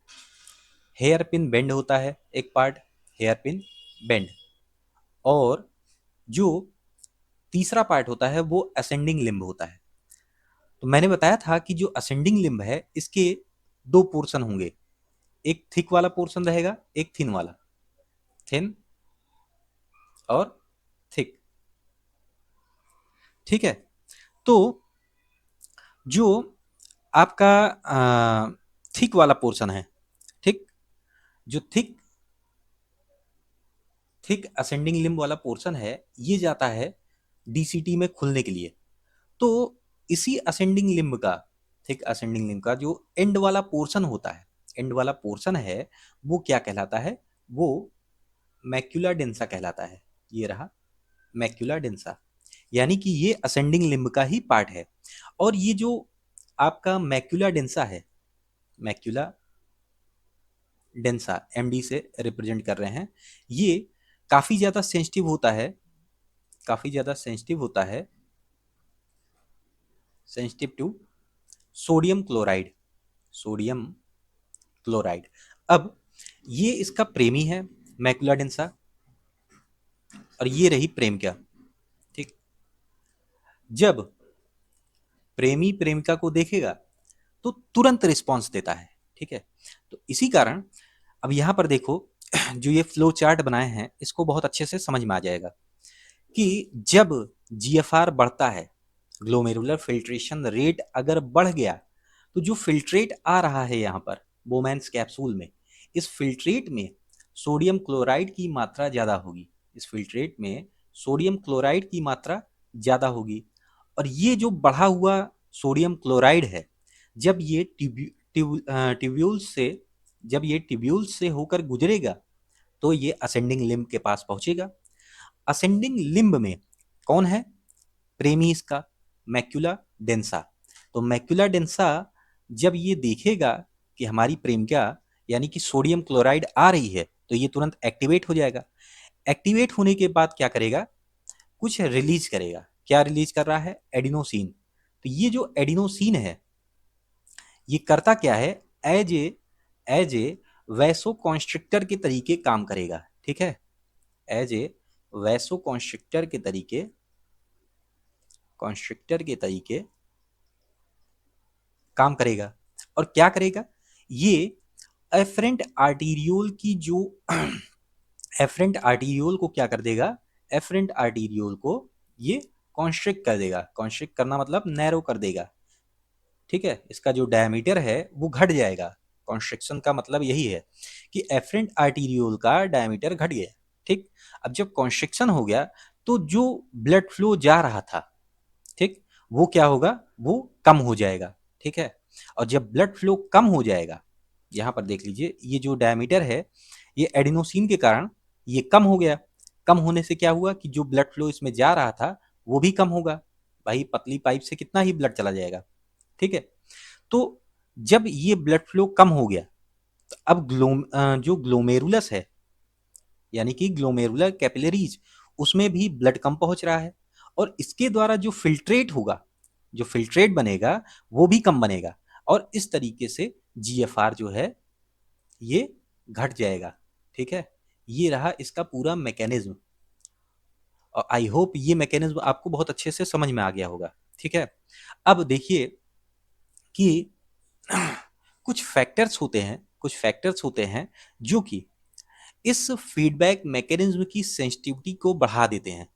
हेयर पिन बेंड होता है एक पार्ट, हेयर पिन बेंड, और जो तीसरा पार्ट होता है वो असेंडिंग लिम्ब होता है। तो मैंने बताया था कि जो असेंडिंग लिम्ब है इसके 2 पोर्शन होंगे, एक थिक वाला पोर्शन रहेगा, एक थिन वाला। थिन और थिक। ठीक है, तो जो आपका थिक वाला पोर्शन है, ठीक, जो थिक असेंडिंग लिम्ब वाला पोर्शन है ये जाता है डीसीटी में खुलने के लिए। तो इसी असेंडिंग लिम्ब का, थिक असेंडिंग लिम्ब का जो एंड वाला पोर्शन होता है, एंड वाला पोर्शन है वो क्या कहलाता है? वो मैक्युला डेंसा कहलाता है। ये रहा मैक्युला डेंसा, यानी कि ये असेंडिंग लिम्ब का ही पार्ट है। और ये जो आपका मैक्युला डेंसा है, मैक्युला डेंसा एमडी से रिप्रेजेंट कर रहे हैं, ये काफ़ी ज़्यादा सेंसिटिव होता है, काफ़ी ज़्यादा सेंसिटिव होता है, sensitive to sodium chloride, sodium chloride. अब ये इसका प्रेमी है मैकुला डेंसा, और ये रही प्रेमिका। ठीक, जब प्रेमी प्रेमिका को देखेगा तो तुरंत रिस्पांस देता है। ठीक है, तो इसी कारण अब यहाँ पर देखो जो ये फ्लो चार्ट बनाए हैं इसको बहुत अच्छे से समझ में आ जाएगा कि जब जीएफआर बढ़ता है, ग्लोमेरुलर फिल्ट्रेशन रेट अगर बढ़ गया, तो जो फिल्ट्रेट आ रहा है यहाँ पर बोमैन्स कैप्सूल में, इस फिल्ट्रेट में सोडियम क्लोराइड की मात्रा ज़्यादा होगी, इस फिल्ट्रेट में सोडियम क्लोराइड की मात्रा ज़्यादा होगी। और ये जो बढ़ा हुआ सोडियम क्लोराइड है जब ये ट्यूब्यूल से होकर गुजरेगा तो ये असेंडिंग लिम्ब के पास पहुंचेगा। असेंडिंग लिम्ब में कौन है प्रेमी? इसका मैक्युला डेंसा। तो मैक्युला डेंसा जब ये देखेगा कि हमारी प्रेमिका यानी कि सोडियम क्लोराइड आ रही है तो ये तुरंत एक्टिवेट हो जाएगा। एक्टिवेट होने के बाद क्या करेगा? कुछ रिलीज करेगा। क्या रिलीज कर रहा है? एडिनोसिन। तो ये जो एडिनोसिन है ये करता क्या है? एज ए वैसो कॉन्स्ट्रिक्टर के तरीके काम करेगा। ठीक है, एज ए वैसो कॉन्स्ट्रिक्टर के तरीके काम करेगा। और क्या करेगा? ये एफरेंट आर्टीरियोल की जो एफरेंट आर्टीरियोल को क्या कर देगा? एफरेंट आर्टीरियोल को ये कॉन्स्ट्रिक्ट कर देगा। कॉन्स्ट्रिक्ट करना मतलब नैरो कर देगा। ठीक है, इसका जो डायमीटर है वो घट जाएगा। कॉन्स्ट्रिक्शन का मतलब यही है कि एफरेंट आर्टीरियोल का डायमीटर घट गया। ठीक, अब जब कॉन्स्ट्रिक्शन हो गया तो जो ब्लड फ्लो जा रहा था, ठीक, वो क्या होगा? वो कम हो जाएगा। ठीक है, और जब ब्लड फ्लो कम हो जाएगा, यहाँ पर देख लीजिए ये जो डायमीटर है ये एडिनोसिन के कारण ये कम हो गया। कम होने से क्या हुआ कि जो ब्लड फ्लो इसमें जा रहा था वो भी कम होगा। भाई पतली पाइप से कितना ही ब्लड चला जाएगा, ठीक है। तो जब ये ब्लड फ्लो कम हो गया तो अब जो ग्लोमेरुलस है यानी कि ग्लोमेरुलर कैपिलरीज उसमें भी ब्लड कम पहुंच रहा है और इसके द्वारा जो फिल्ट्रेट होगा, जो फिल्ट्रेट बनेगा वो भी कम बनेगा और इस तरीके से जीएफआर जो है ये घट जाएगा, ठीक है। ये रहा इसका पूरा मैकेनिज्म और आई होप ये मैकेनिज्म आपको बहुत अच्छे से समझ में आ गया होगा, ठीक है। अब देखिए कि कुछ फैक्टर्स होते हैं जो कि इस फीडबैक मैकेनिज्म की सेंसिटिविटी को बढ़ा देते हैं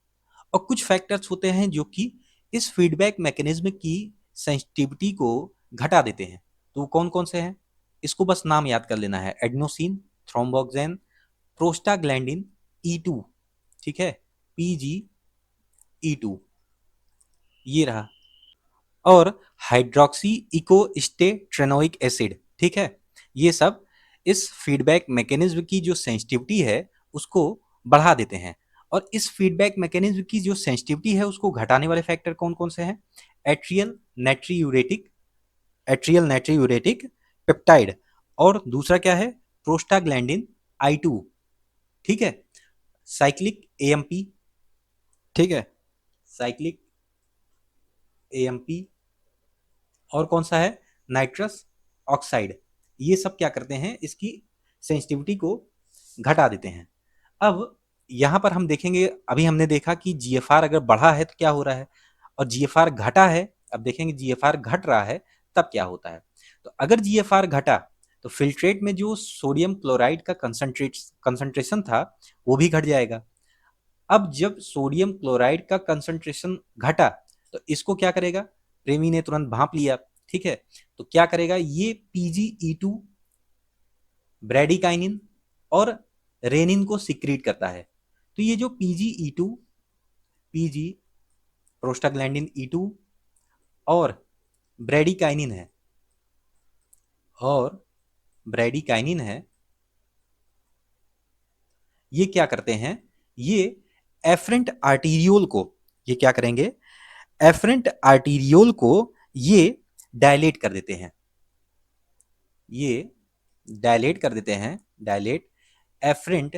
और कुछ फैक्टर्स होते हैं जो कि इस फीडबैक मैकेनिज्म की सेंसिटिविटी को घटा देते हैं। तो कौन कौन से हैं, इसको बस नाम याद कर लेना है, एडिनोसिन, थ्रोम्बोक्सिन, प्रोस्टाग्लैंडिन E2, ठीक है, PGE2 ये रहा, और हाइड्रोक्सी इकोस्टेट्रेनोइक एसिड, ठीक है। ये सब इस फीडबैक मैकेनिज्म की जो सेंसिटिविटी है उसको बढ़ा देते हैं और इस फीडबैक मैकेनिज्म की जो सेंसिटिविटी है उसको घटाने वाले फैक्टर कौन कौन से हैं, एट्रियल नाइट्रियूरेटिक एट्रियल नाइट्रियूरेटिक पेप्टाइड, और दूसरा क्या है, प्रोस्टाग्लैंडिन I2, ठीक है, साइक्लिक एएमपी, ठीक है, साइक्लिक एएमपी, और कौन सा है, नाइट्रस ऑक्साइड। ये सब क्या करते हैं, इसकी सेंसिटिविटी को घटा देते हैं। अब यहाँ पर हम देखेंगे, अभी हमने देखा कि जीएफआर अगर बढ़ा है तो क्या हो रहा है और जीएफआर घटा है, अब देखेंगे जीएफआर घट रहा है तब क्या होता है। तो अगर जीएफआर घटा तो फिल्ट्रेट में जो सोडियम क्लोराइड का कंसंट्रेशन था वो भी घट जाएगा। अब जब सोडियम क्लोराइड का कंसंट्रेशन घटा तो इसको क्या करेगा, प्रेमी ने तुरंत भांप लिया, ठीक है। तो क्या करेगा, ये PGE2 ब्रेडिकाइनिन और रेनिन को सिक्रीट करता है। तो ये जो PGE2, PG प्रोस्टाग्लैंडिन E2 और ब्रेडिकाइनिन है और ब्रेडिकाइनिन है, ये क्या करते हैं, ये एफरेंट आर्टीरियोल को, ये क्या करेंगे, एफरेंट आर्टीरियोल को ये डायलेट कर देते हैं, ये डायलेट कर देते हैं, डायलेट एफरेंट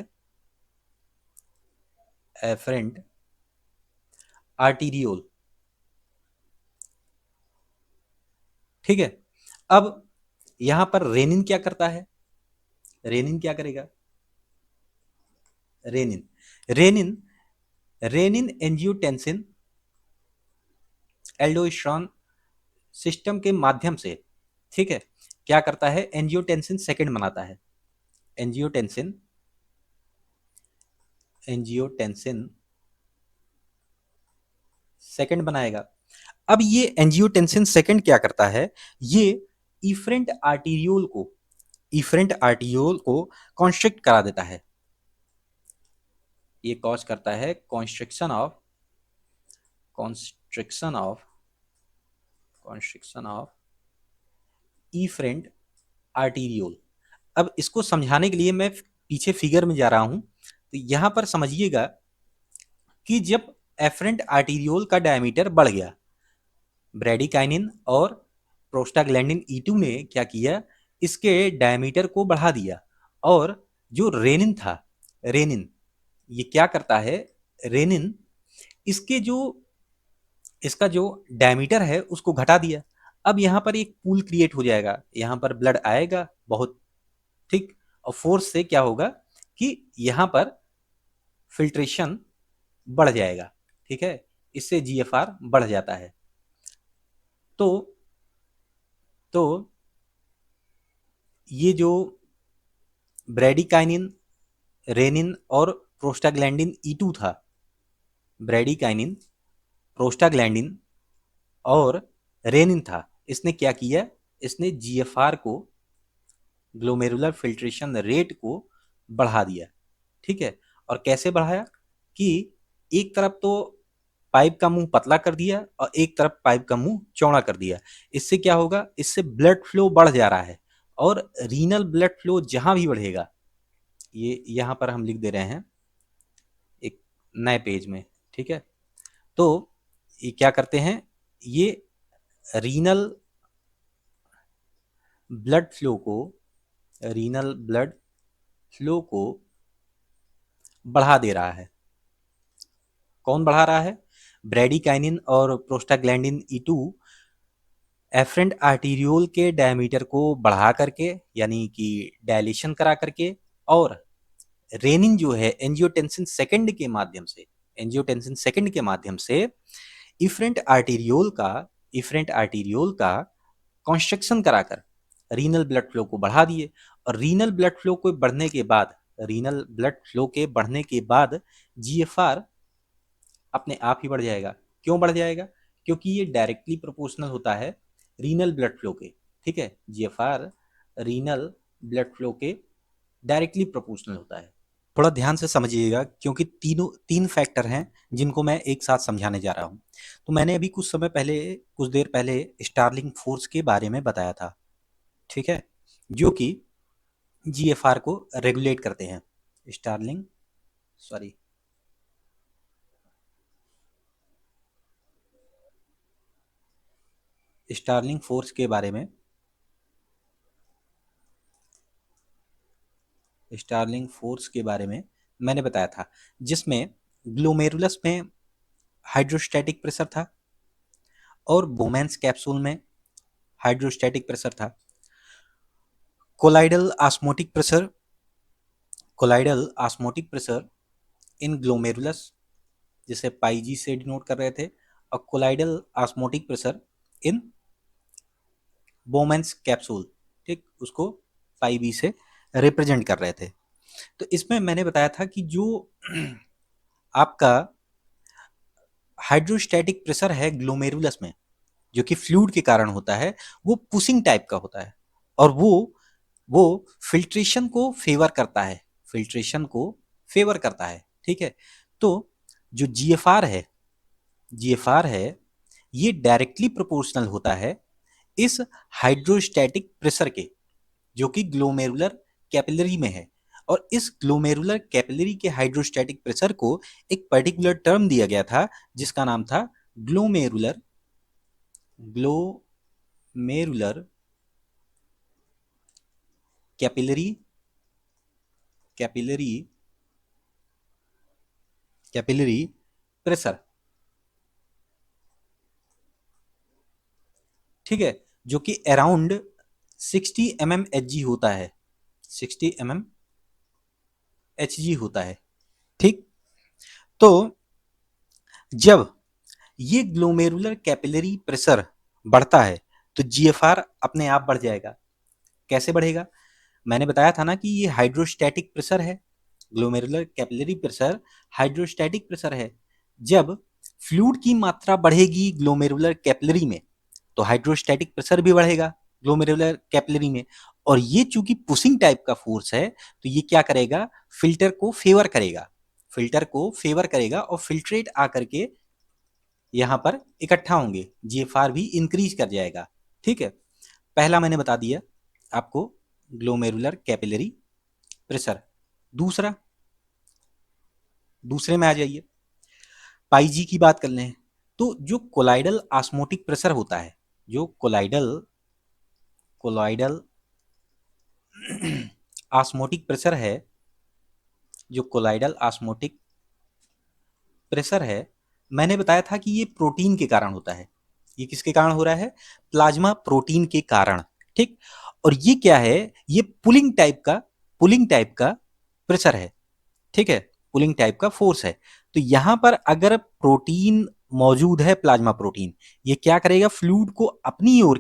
एफरेंट आर्टीरियोल, ठीक है। अब यहां पर रेनिन क्या करता है, रेनिन क्या करेगा, renin renin renin angiotensin aldosterone system के माध्यम से, ठीक है, क्या करता है, एंजियोटेंसिन सेकंड बनाता है, एंजियोटेंसिन एंजियोटेंसिन सेकंड बनाएगा। अब ये एंजियोटेंसिन सेकंड क्या करता है, ये इफरेंट आर्टीरियोल को कॉन्स्ट्रिक्ट करा देता है, ये कॉज करता है कॉन्स्ट्रिक्शन ऑफ इफरेंट आर्टीरियोल। अब इसको समझाने के लिए मैं पीछे फिगर में जा रहा हूं, तो यहां पर समझिएगा कि जब एफरेंट आर्टीरियोल का डायमीटर बढ़ गया, ब्रेडिकाइनिन और प्रोस्टाग्लैंडिन E2 ने क्या किया, इसके डायमीटर को बढ़ा दिया और जो रेनिन था, रेनिन ये क्या करता है, रेनिन इसके जो इसका जो डायमीटर है उसको घटा दिया। अब यहाँ पर एक पूल क्रिएट हो जाएगा, यहाँ पर ब्लड आएगा बहुत, ठीक, और फोर्स से क्या होगा कि यहाँ पर फिल्ट्रेशन बढ़ जाएगा, ठीक है, इससे जीएफआर बढ़ जाता है। तो तो ये जो ब्रेडिकाइनिन, रेनिन और प्रोस्टाग्लैंडिन E2 था, ब्रेडिकाइनिन, प्रोस्टाग्लैंडिन और रेनिन था, इसने क्या किया, इसने जीएफआर को, ग्लोमेरुलर फिल्ट्रेशन रेट को बढ़ा दिया, ठीक है। और कैसे बढ़ाया कि एक तरफ तो पाइप का मुंह पतला कर दिया और एक तरफ पाइप का मुंह चौड़ा कर दिया। इससे क्या होगा, इससे ब्लड फ्लो बढ़ जा रहा है और रीनल ब्लड फ्लो जहां भी बढ़ेगा, ये यहां पर हम लिख दे रहे हैं एक नए पेज में, ठीक है। तो ये क्या करते हैं, ये रीनल ब्लड फ्लो को रीनल ब्लड फ्लो को बढ़ा दे रहा है। कौन बढ़ा रहा है, ब्रेडिकाइनिन और प्रोस्टाग्लैंडिन E2 एफरेंट आर्टीरियोल के डायमीटर को बढ़ा करके, यानी कि डायलेशन करा करके, और रेनिन जो है एंजियोटेंसिन सेकंड के माध्यम से इफरेंट आर्टीरियोल का कंस्ट्रक्शन कराकर रीनल ब्लड फ्लो को बढ़ा दिए। और रीनल ब्लड फ्लो के बढ़ने के बाद जीएफआर अपने आप ही बढ़ जाएगा। क्यों बढ़ जाएगा, क्योंकि ये डायरेक्टली प्रोपोर्शनल होता है रीनल ब्लड फ्लो के, ठीक है। जीएफआर रीनल ब्लड फ्लो के डायरेक्टली प्रोपोर्शनल होता है। थोड़ा ध्यान से समझिएगा, क्योंकि तीन फैक्टर हैं जिनको मैं एक साथ समझाने जा रहा हूँ। तो मैंने अभी कुछ देर पहले स्टार्लिंग फोर्स के बारे में बताया था, ठीक है, जो कि जीएफआर को रेगुलेट करते हैं। स्टार्लिंग फोर्स के बारे में मैंने बताया था, जिसमें ग्लोमेरुलस में हाइड्रोस्टैटिक प्रेशर था और बोमेंस कैप्सूल में हाइड्रोस्टैटिक प्रेशर था। Colloidal osmotic pressure in glomerulus, जिसे पाई जी से डिनोट कर रहे थे, और colloidal osmotic pressure in Bowman's capsule, ठीक, उसको पाई बी से रिप्रेजेंट कर रहे थे। तो इसमें मैंने बताया था कि जो आपका हाइड्रोस्टैटिक प्रेशर है ग्लोमेरुलस में, जो कि फ्लूइड के कारण होता है, वो पुशिंग टाइप का होता है और वो फिल्ट्रेशन को फेवर करता है, ठीक है। तो जो जीएफआर है ये डायरेक्टली प्रोपोर्शनल होता है इस हाइड्रोस्टैटिक प्रेशर के, जो कि ग्लोमेरुलर कैपिलरी में है। और इस ग्लोमेरुलर कैपिलरी के हाइड्रोस्टैटिक प्रेशर को एक पर्टिकुलर टर्म दिया गया था, जिसका नाम था ग्लोमेरुलर कैपिलरी प्रेशर, ठीक है, जो कि अराउंड 60 mmHg होता है, 60 mmHg होता है, ठीक। तो जब ये ग्लोमेरुलर कैपिलरी प्रेशर बढ़ता है तो जीएफआर अपने आप बढ़ जाएगा। कैसे बढ़ेगा, मैंने बताया था ना कि ये हाइड्रोस्टैटिक प्रेशर है, glomerular capillary pressure hydrostatic pressure है। जब फ्लूइड की मात्रा बढ़ेगी ग्लोमेरुलर कैपिलरी में तो हाइड्रोस्टैटिक प्रेशर भी बढ़ेगा ग्लोमेरुलर कैपिलरी में। और ये चूंकि पुशिंग टाइप का फोर्स है, तो ये क्या करेगा, फिल्टर को फेवर करेगा और फिल्ट्रेट आकर के यहाँ पर इकट्ठा होंगे, जीएफआर भी इंक्रीज कर जाएगा, ठीक है। पहला मैंने बता दिया आपको ग्लोमेरुलर कैपिलरी प्रेशर। दूसरे में आ जाइए, पाई जी की बात कर लें। तो जो कोलाइडल ऑस्मोटिक प्रेशर होता है, जो कोलाइडल ऑस्मोटिक प्रेशर है, जो कोलाइडल ऑस्मोटिक प्रेशर है, मैंने बताया था कि ये प्रोटीन के कारण होता है। ये किसके कारण हो रहा है, प्लाज्मा प्रोटीन के कारण, ठीक। और ये क्या है, ये पुलिंग टाइप का प्रेशर है, ठीक है, पुलिंग टाइप का फोर्स है। तो यहां पर अगर प्रोटीन मौजूद है, प्लाज्मा प्रोटीन, ये क्या करेगा, फ्लूइड को अपनी ओर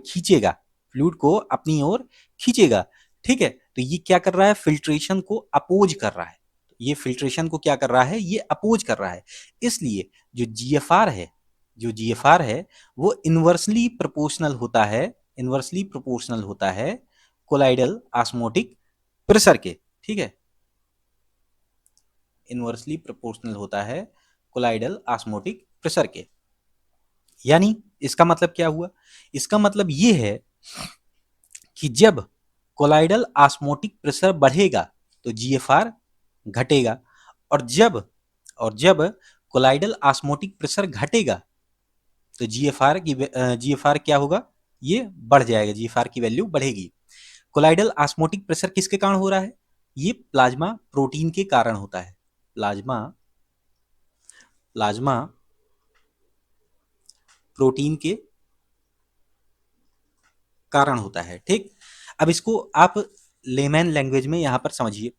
खींचेगा, ठीक है। तो ये क्या कर रहा है, फिल्ट्रेशन को अपोज कर रहा है। इसलिए जो जीएफआर है वो इनवर्सली प्रोपोर्शनल होता है कोलाइडल ऑस्मोटिक प्रेशर के, ठीक है, इनवर्सली प्रोपोर्शनल होता है कोलाइडल ऑस्मोटिक प्रेशर के। यानी इसका मतलब क्या हुआ? इसका मतलब ये है कि जब कोलाइडल ऑस्मोटिक प्रेशर बढ़ेगा तो जीएफआर घटेगा, और जब कोलाइडल ऑस्मोटिक प्रेशर घटेगा तो जीएफआर क्या होगा? ये बढ़ जाएगा, जीएफआर की वैल्यू बढ़ेगी। कोलाइडल ऑस्मोटिक प्रेशर किसके कारण हो रहा है? ये प्लाज्मा प्रोटीन के कारण होता है। प्लाज्मा प्लाज्मा प्रोटीन के कारण होता है। ठीक, अब इसको आप लेमैन लैंग्वेज में यहां पर समझिए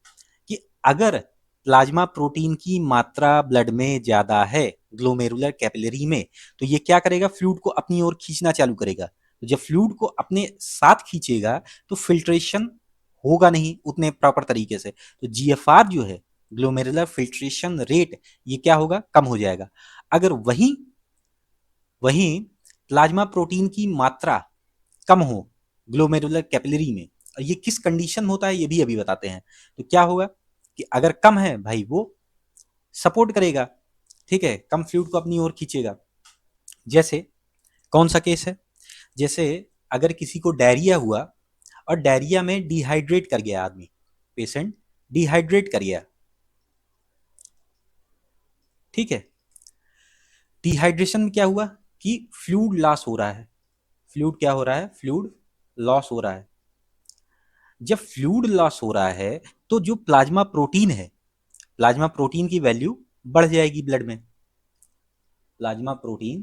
कि अगर प्लाज्मा प्रोटीन की मात्रा ब्लड में ज्यादा है ग्लोमेरुलर कैपिलरी में, तो ये क्या करेगा? फ्लूइड को अपनी ओर खींचना चालू करेगा। तो जब फ्लूइड को अपने साथ खींचेगा तो फिल्ट्रेशन होगा नहीं उतने प्रॉपर तरीके से, तो जीएफआर जो है, ग्लोमेरुलर फिल्ट्रेशन रेट, ये क्या होगा? कम हो जाएगा। अगर वहीं वहीं प्लाज्मा प्रोटीन की मात्रा कम हो ग्लोमेरुलर कैपिलरी में, और ये किस कंडीशन में होता है ये भी अभी बताते हैं, तो क्या होगा कि अगर कम है भाई, वो सपोर्ट करेगा, ठीक है, कम फ्लूइड को अपनी ओर खींचेगा। जैसे कौन सा केस है? जैसे अगर किसी को डायरिया हुआ और डायरिया में डिहाइड्रेट कर गया आदमी, पेशेंट डिहाइड्रेट कर गया, ठीक है, डिहाइड्रेशन में क्या हुआ कि फ्लूइड लॉस हो रहा है। फ्लूइड क्या हो रहा है? फ्लूइड लॉस हो रहा है। जब फ्लूइड लॉस हो रहा है तो जो प्लाज्मा प्रोटीन है, प्लाज्मा प्रोटीन की वैल्यू बढ़ जाएगी ब्लड में। प्लाज्मा प्रोटीन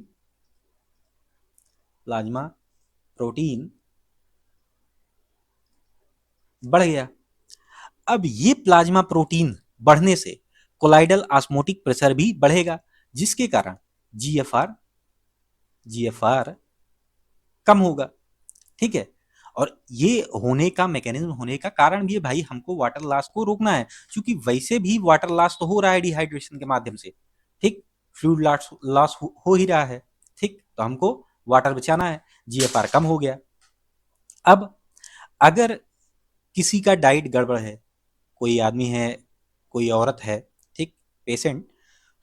प्लाज्मा प्रोटीन बढ़ गया। अब ये प्लाज्मा प्रोटीन बढ़ने से कोलाइडल ऑस्मोटिक प्रेशर भी बढ़ेगा, जिसके कारण जीएफआर जीएफआर कम होगा। ठीक है, और ये होने का मैकेनिज्म, होने का कारण भी है भाई, हमको वाटर लॉस को रोकना है, क्योंकि वैसे भी वाटर लॉस तो हो रहा है डिहाइड्रेशन के माध्यम से। ठीक, फ्लूइड लॉस लॉस हो ही रहा है। ठीक, तो हमको वाटर बचाना है, जीएफआर कम हो गया। अब अगर किसी का डाइट गड़बड़ है, कोई आदमी है, कोई औरत है, ठीक, पेशेंट,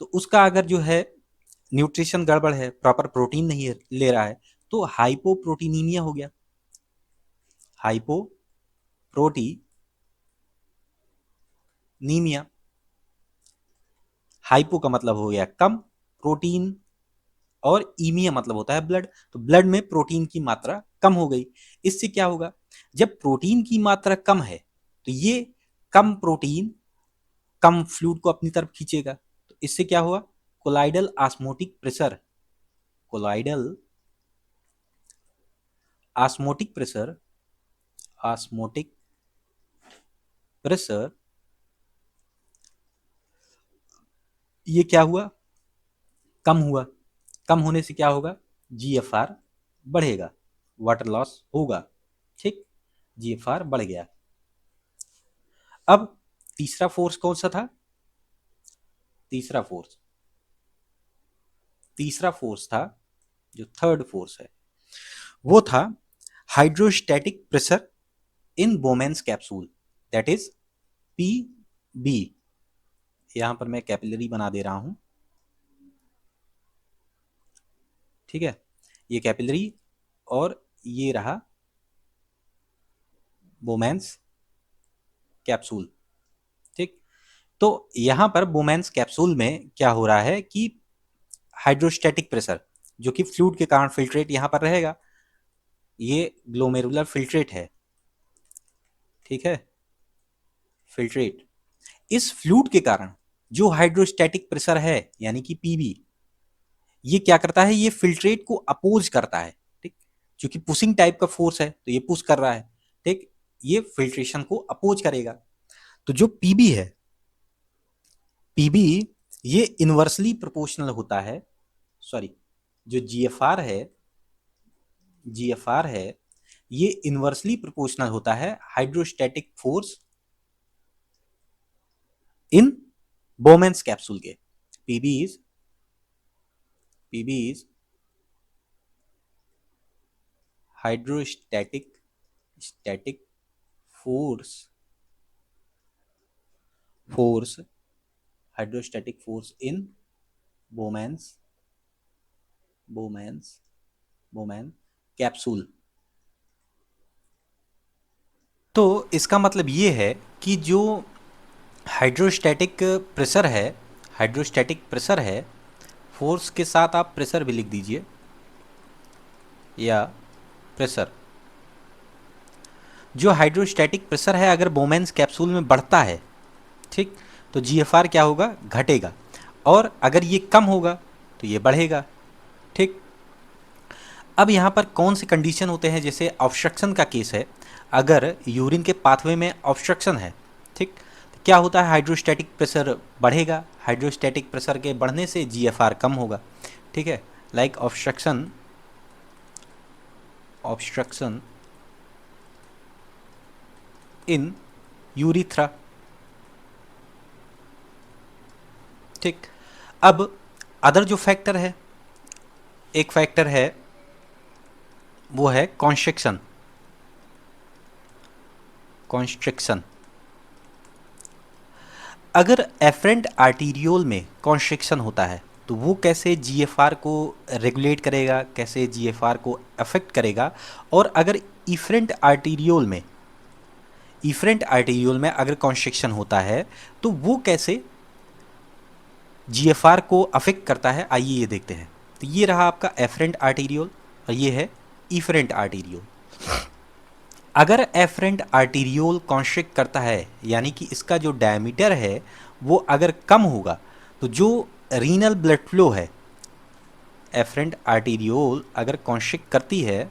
तो उसका अगर जो है न्यूट्रिशन गड़बड़ है, प्रॉपर प्रोटीन नहीं ले रहा है, तो हाइपोप्रोटीनीमिया हो गया। हाइपोप्रोटीनीमिया, हाइपो का मतलब हो गया कम प्रोटीन, और ईमिया मतलब होता है ब्लड, तो ब्लड में प्रोटीन की मात्रा कम हो गई। इससे क्या होगा? जब प्रोटीन की मात्रा कम है तो ये कम प्रोटीन कम फ्लूइड को अपनी तरफ खींचेगा, तो इससे क्या हुआ? Colloidal osmotic pressure colloidal osmotic pressure osmotic pressure ये क्या हुआ? कम हुआ। कम होने से क्या होगा? जीएफआर बढ़ेगा, वाटर लॉस होगा। ठीक, जीएफआर बढ़ गया। अब तीसरा फोर्स कौन सा था? तीसरा फोर्स तीसरा फोर्स था, जो थर्ड फोर्स है, वो था hydrostatic pressure in Bowman's capsule, that is PB. यहां पर मैं कैपिलरी बना दे रहा हूं, ठीक है, ये कैपिलरी, और ये रहा बोमेन्स कैप्सूल। ठीक, तो यहां पर बोमेन्स कैप्सूल में क्या हो रहा है कि हाइड्रोस्टैटिक प्रेशर, जो कि फ्लूइड के कारण फिल्ट्रेट यहां पर रहेगा, ये ग्लोमेरुलर फिल्ट्रेट है, ठीक है, फिल्ट्रेट। इस फ्लूइड के कारण जो हाइड्रोस्टैटिक प्रेशर है, यानी कि पीबी, ये क्या करता है? ये फिल्ट्रेट को अपोज करता है। ठीक, क्योंकि पुशिंग टाइप का फोर्स है तो ये पुश कर रहा है। ठीक, ये फिल्ट्रेशन को अपोज करेगा। तो जो पीबी है, पीबी ये इनवर्सली प्रोपोर्शनल होता है, सॉरी, जो जीएफआर है, जीएफआर है, ये इनवर्सली प्रोपोर्शनल होता है hydrostatic force in Bowman's capsule के। PB is PB is hydrostatic static force force hydrostatic force in Bowman's Bowman's Bowman capsule. तो इसका मतलब ये है कि जो हाइड्रोस्टैटिक प्रेशर है, हाइड्रोस्टैटिक प्रेशर है, फोर्स के साथ आप प्रेशर भी लिख दीजिए, या प्रेशर, जो हाइड्रोस्टैटिक प्रेशर है अगर बोमेंस कैप्सूल में बढ़ता है, ठीक, तो जीएफआर क्या होगा, घटेगा। और अगर ये कम होगा तो ये बढ़ेगा, ठीक। अब यहाँ पर कौन से कंडीशन होते हैं, जैसे ऑब्स्ट्रक्शन का केस है, अगर यूरिन के पाथवे में ऑब्स्ट्रक्शन है, ठीक, तो क्या होता है, हाइड्रोस्टैटिक प्रेशर बढ़ेगा, हाइड्रोस्टैटिक प्रेशर के बढ़ने से जीएफआर कम होगा, ठीक है। लाइक ऑब्स्ट्रक्शन, ऑब्स्ट्रक्शन इन यूरिथ्रा, ठीक। अब अदर जो फैक्टर है, एक फैक्टर है वो है कॉन्स्ट्रिक्शन, कॉन्स्ट्रिक्शन। अगर एफरेंट आर्टीरियोल में कॉन्स्ट्रिक्शन होता है तो वो कैसे जीएफआर को रेगुलेट करेगा, कैसे जीएफआर को अफेक्ट करेगा। और अगर इफरेंट आर्टीरियोल में, इफरेंट आर्टीरियोल में अगर कॉन्स्ट्रिक्शन होता है तो वो कैसे जीएफआर को अफेक्ट करता है, आइए ये देखते हैं। तो ये रहा आपका एफरेंट आर्टीरियोल और ये है इफरेंट आर्टीरियोल। अगर एफरेंट आर्टीरियोल कॉन्स्ट्रिक्ट करता है, यानी कि इसका जो डायमीटर है वो अगर कम होगा, तो जो रीनल ब्लड फ्लो है, एफरेंट आर्टीरियोल अगर कॉन्स्ट्रिक्ट करती है,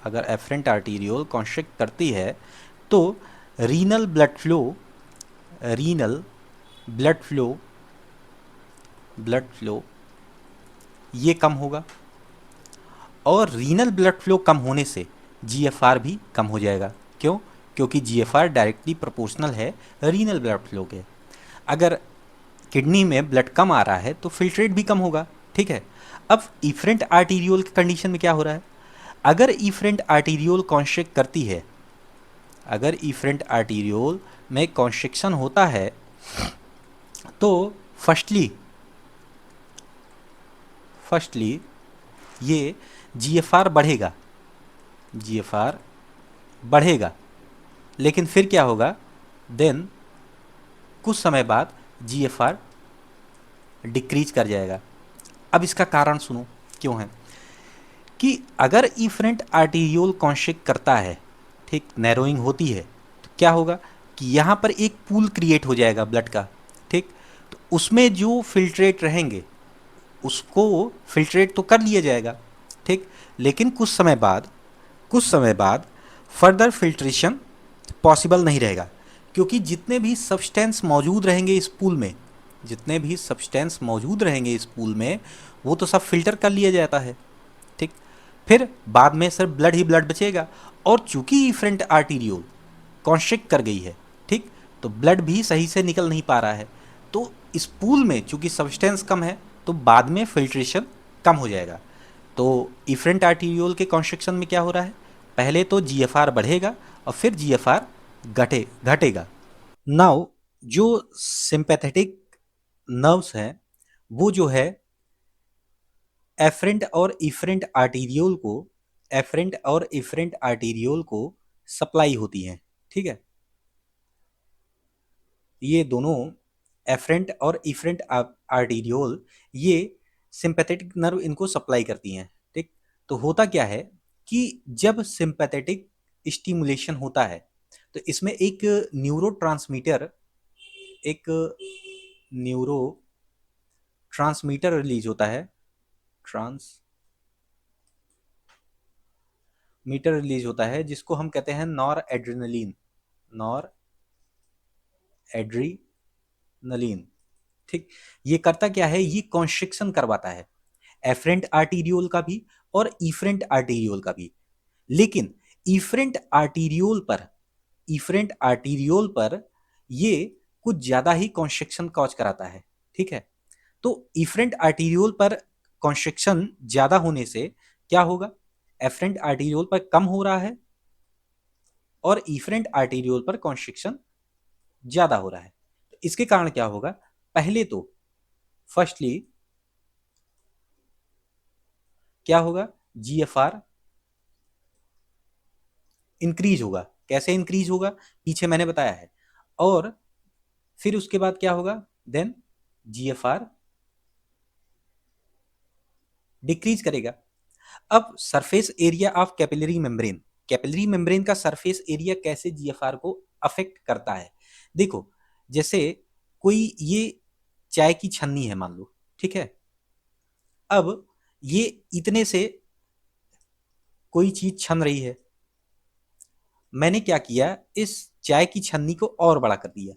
अगर एफरेंट आर्टीरियोल कॉन्स्ट्रिक्ट करती है तो renal blood flow, renal blood flow, blood flow ये कम होगा। और रीनल ब्लड फ्लो कम होने से जीएफआर भी कम हो जाएगा। क्यों? क्योंकि जीएफआर डायरेक्टली प्रोपोर्शनल है रीनल ब्लड फ्लो के। अगर किडनी में ब्लड कम आ रहा है तो फिल्ट्रेट भी कम होगा, ठीक है। अब इफरेंट आर्टीरियोल की कंडीशन में क्या हो रहा है, अगर इफरेंट आर्टीरियोल कॉन्स्ट्रिक्ट करती है, अगर इफरेंट आर्टीरियोल में कॉन्स्ट्रिक्शन होता है तो फर्स्टली ये जीएफआर बढ़ेगा, जीएफआर बढ़ेगा, लेकिन फिर क्या होगा, देन कुछ समय बाद जीएफआर डिक्रीज कर जाएगा। अब इसका कारण सुनो क्यों है, कि अगर इफरेंट आर्टीरियोल कॉन्स्ट्रिक्ट करता है, ठीक, नैरोइंग होती है, तो क्या होगा कि यहाँ पर एक पूल क्रिएट हो जाएगा ब्लड का, ठीक। तो उसमें जो फिल्ट्रेट रहेंगे उसको फिल्ट्रेट तो कर लिया जाएगा, ठीक, लेकिन कुछ समय बाद फर्दर फिल्ट्रेशन पॉसिबल नहीं रहेगा, क्योंकि जितने भी सब्सटेंस मौजूद रहेंगे इस पूल में, जितने भी सब्सटेंस मौजूद रहेंगे इस पूल में वो तो सब फिल्टर कर लिया जाता है, ठीक। फिर बाद में सिर्फ ब्लड ही ब्लड बचेगा। और चूंकि इफरेंट आर्टीरियोल कॉन्स्ट्रिक्ट कर गई है, ठीक, तो ब्लड भी सही से निकल नहीं पा रहा है। तो इस पूल में चूंकि सब्सटेंस कम है तो बाद में फिल्ट्रेशन कम हो जाएगा। तो इफरेंट आर्टीरियोल के कॉन्स्ट्रिक्शन में क्या हो रहा है, पहले तो जीएफआर बढ़ेगा और फिर जीएफआर घटेगा। नाउ जो सिंपैथेटिक नर्व्स हैं वो जो है एफरेंट और इफरेंट आर्टीरियोल को, एफरेंट और इफरेंट आर्टीरियोल को सप्लाई होती हैं, ठीक है। ये दोनों एफरेंट और इफरेंट आर्टीरियोल ये सिंपैथेटिक नर्व इनको सप्लाई करती हैं, ठीक। तो होता क्या है कि जब सिंपैथेटिक स्टिमुलेशन होता है तो इसमें एक न्यूरोट्रांसमीटर, एक न्यूरो ट्रांसमीटर रिलीज होता है, ट्रांसमीटर रिलीज होता है जिसको हम कहते हैं नॉर एड्रेनलिन, नॉर एड्रीनलिन, ठीक। ये करता क्या है, ये कॉन्स्ट्रिक्शन करवाता है एफरेंट आर्टीरियोल का भी और इफरेंट आर्टीरियोल का भी। लेकिन इफरेंट आर्टीरियोल पर, इफरेंट आर्टीरियोल पर ये कुछ ज्यादा ही कॉन्स्ट्रिक्शन कॉज कराता है, ठीक है। तो इफरेंट आर्टीरियोल पर कॉन्स्ट्रिक्शन ज्यादा होने से क्या होगा, एफरेंट आर्टीरियोल पर कम हो रहा है और इफरेंट आर्टीरियोल पर कॉन्स्ट्रिक्शन ज्यादा हो रहा है। तो इसके कारण क्या होगा, पहले तो फर्स्टली क्या होगा, जीएफआर इंक्रीज होगा। कैसे इंक्रीज होगा, पीछे मैंने बताया है। और फिर उसके बाद क्या होगा, देन जीएफआर डिक्रीज करेगा। अब surface area of capillary membrane, capillary membrane का सरफेस एरिया कैसे जीएफआर को अफेक्ट करता है। देखो, जैसे कोई ये चाय की छन्नी है मान लो, ठीक है। अब ये इतने से कोई चीज छन रही है, मैंने क्या किया, इस चाय की छन्नी को और बड़ा कर दिया,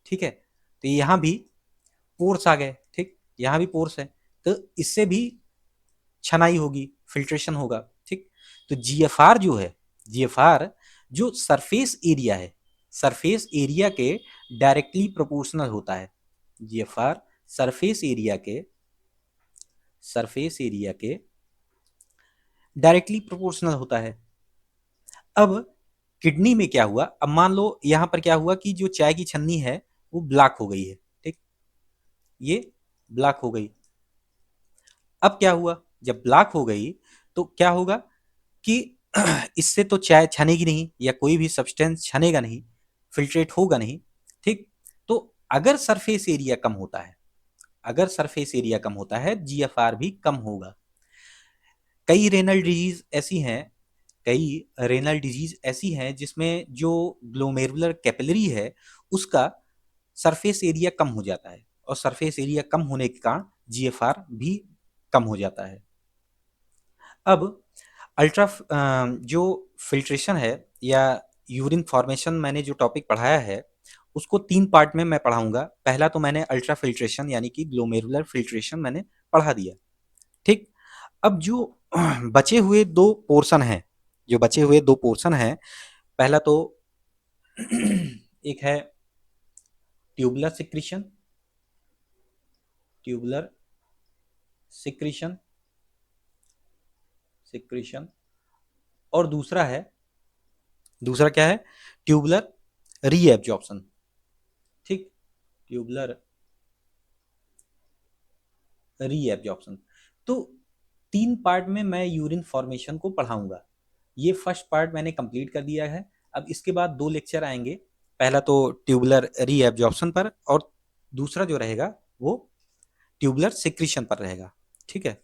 ठीक है। तो यहाँ भी पोर्स आ गए, ठीक, यहाँ भी पोर्स है, तो इससे भी छनाई होगी, फिल्ट्रेशन होगा, ठीक। तो जीएफआर जो है, जीएफआर जो सरफेस एरिया है, सरफेस एरिया के डायरेक्टली प्रोपोर्शनल होता है। जीएफआर सरफेस एरिया के, सरफेस एरिया के डायरेक्टली प्रोपोर्शनल होता है। अब किडनी में क्या हुआ, अब मान लो यहां पर क्या हुआ कि जो चाय की छन्नी है वो ब्लॉक हो गई है, ठीक, ये ब्लॉक हो गई। अब क्या हुआ, जब ब्लॉक हो गई तो क्या होगा कि इससे तो चाय छनेगी नहीं, या कोई भी सब्सटेंस छनेगा नहीं, फिल्ट्रेट होगा नहीं, ठीक। तो अगर सरफेस एरिया कम होता है, अगर सरफेस एरिया कम होता है, जीएफआर भी कम होगा। कई रेनल डिजीज ऐसी हैं, कई रेनल डिजीज ऐसी हैं जिसमें जो ग्लोमेरुलर कैपिलरी है उसका सरफेस एरिया कम हो जाता है, और सरफेस एरिया कम होने के कारण जीएफआर भी कम हो जाता है। अब अल्ट्रा जो फिल्ट्रेशन है या यूरिन फॉर्मेशन, मैंने जो टॉपिक पढ़ाया है उसको 3 पार्ट में मैं पढ़ाऊंगा। पहला तो मैंने अल्ट्रा फिल्ट्रेशन यानी कि ग्लोमेरुलर फिल्ट्रेशन मैंने पढ़ा दिया, ठीक। अब जो बचे हुए 2 पोर्शन हैं, जो बचे हुए 2 पोर्शन हैं, पहला तो एक है tubular secretion, tubular secretion, secretion, और दूसरा है, दूसरा क्या है, ट्यूबुलर रीएब्जॉर्प्शन, ठीक, ट्यूबुलर रीएब्जॉर्प्शन। तो 3 पार्ट में मैं यूरिन फॉर्मेशन को पढ़ाऊंगा। ये फर्स्ट पार्ट मैंने कंप्लीट कर दिया है। अब इसके बाद 2 लेक्चर आएंगे, पहला तो ट्यूबुलर रीएब्जॉर्प्शन पर, और दूसरा जो रहेगा वो ट्यूबुलर सिक्रीशन पर रहेगा, ठीक है।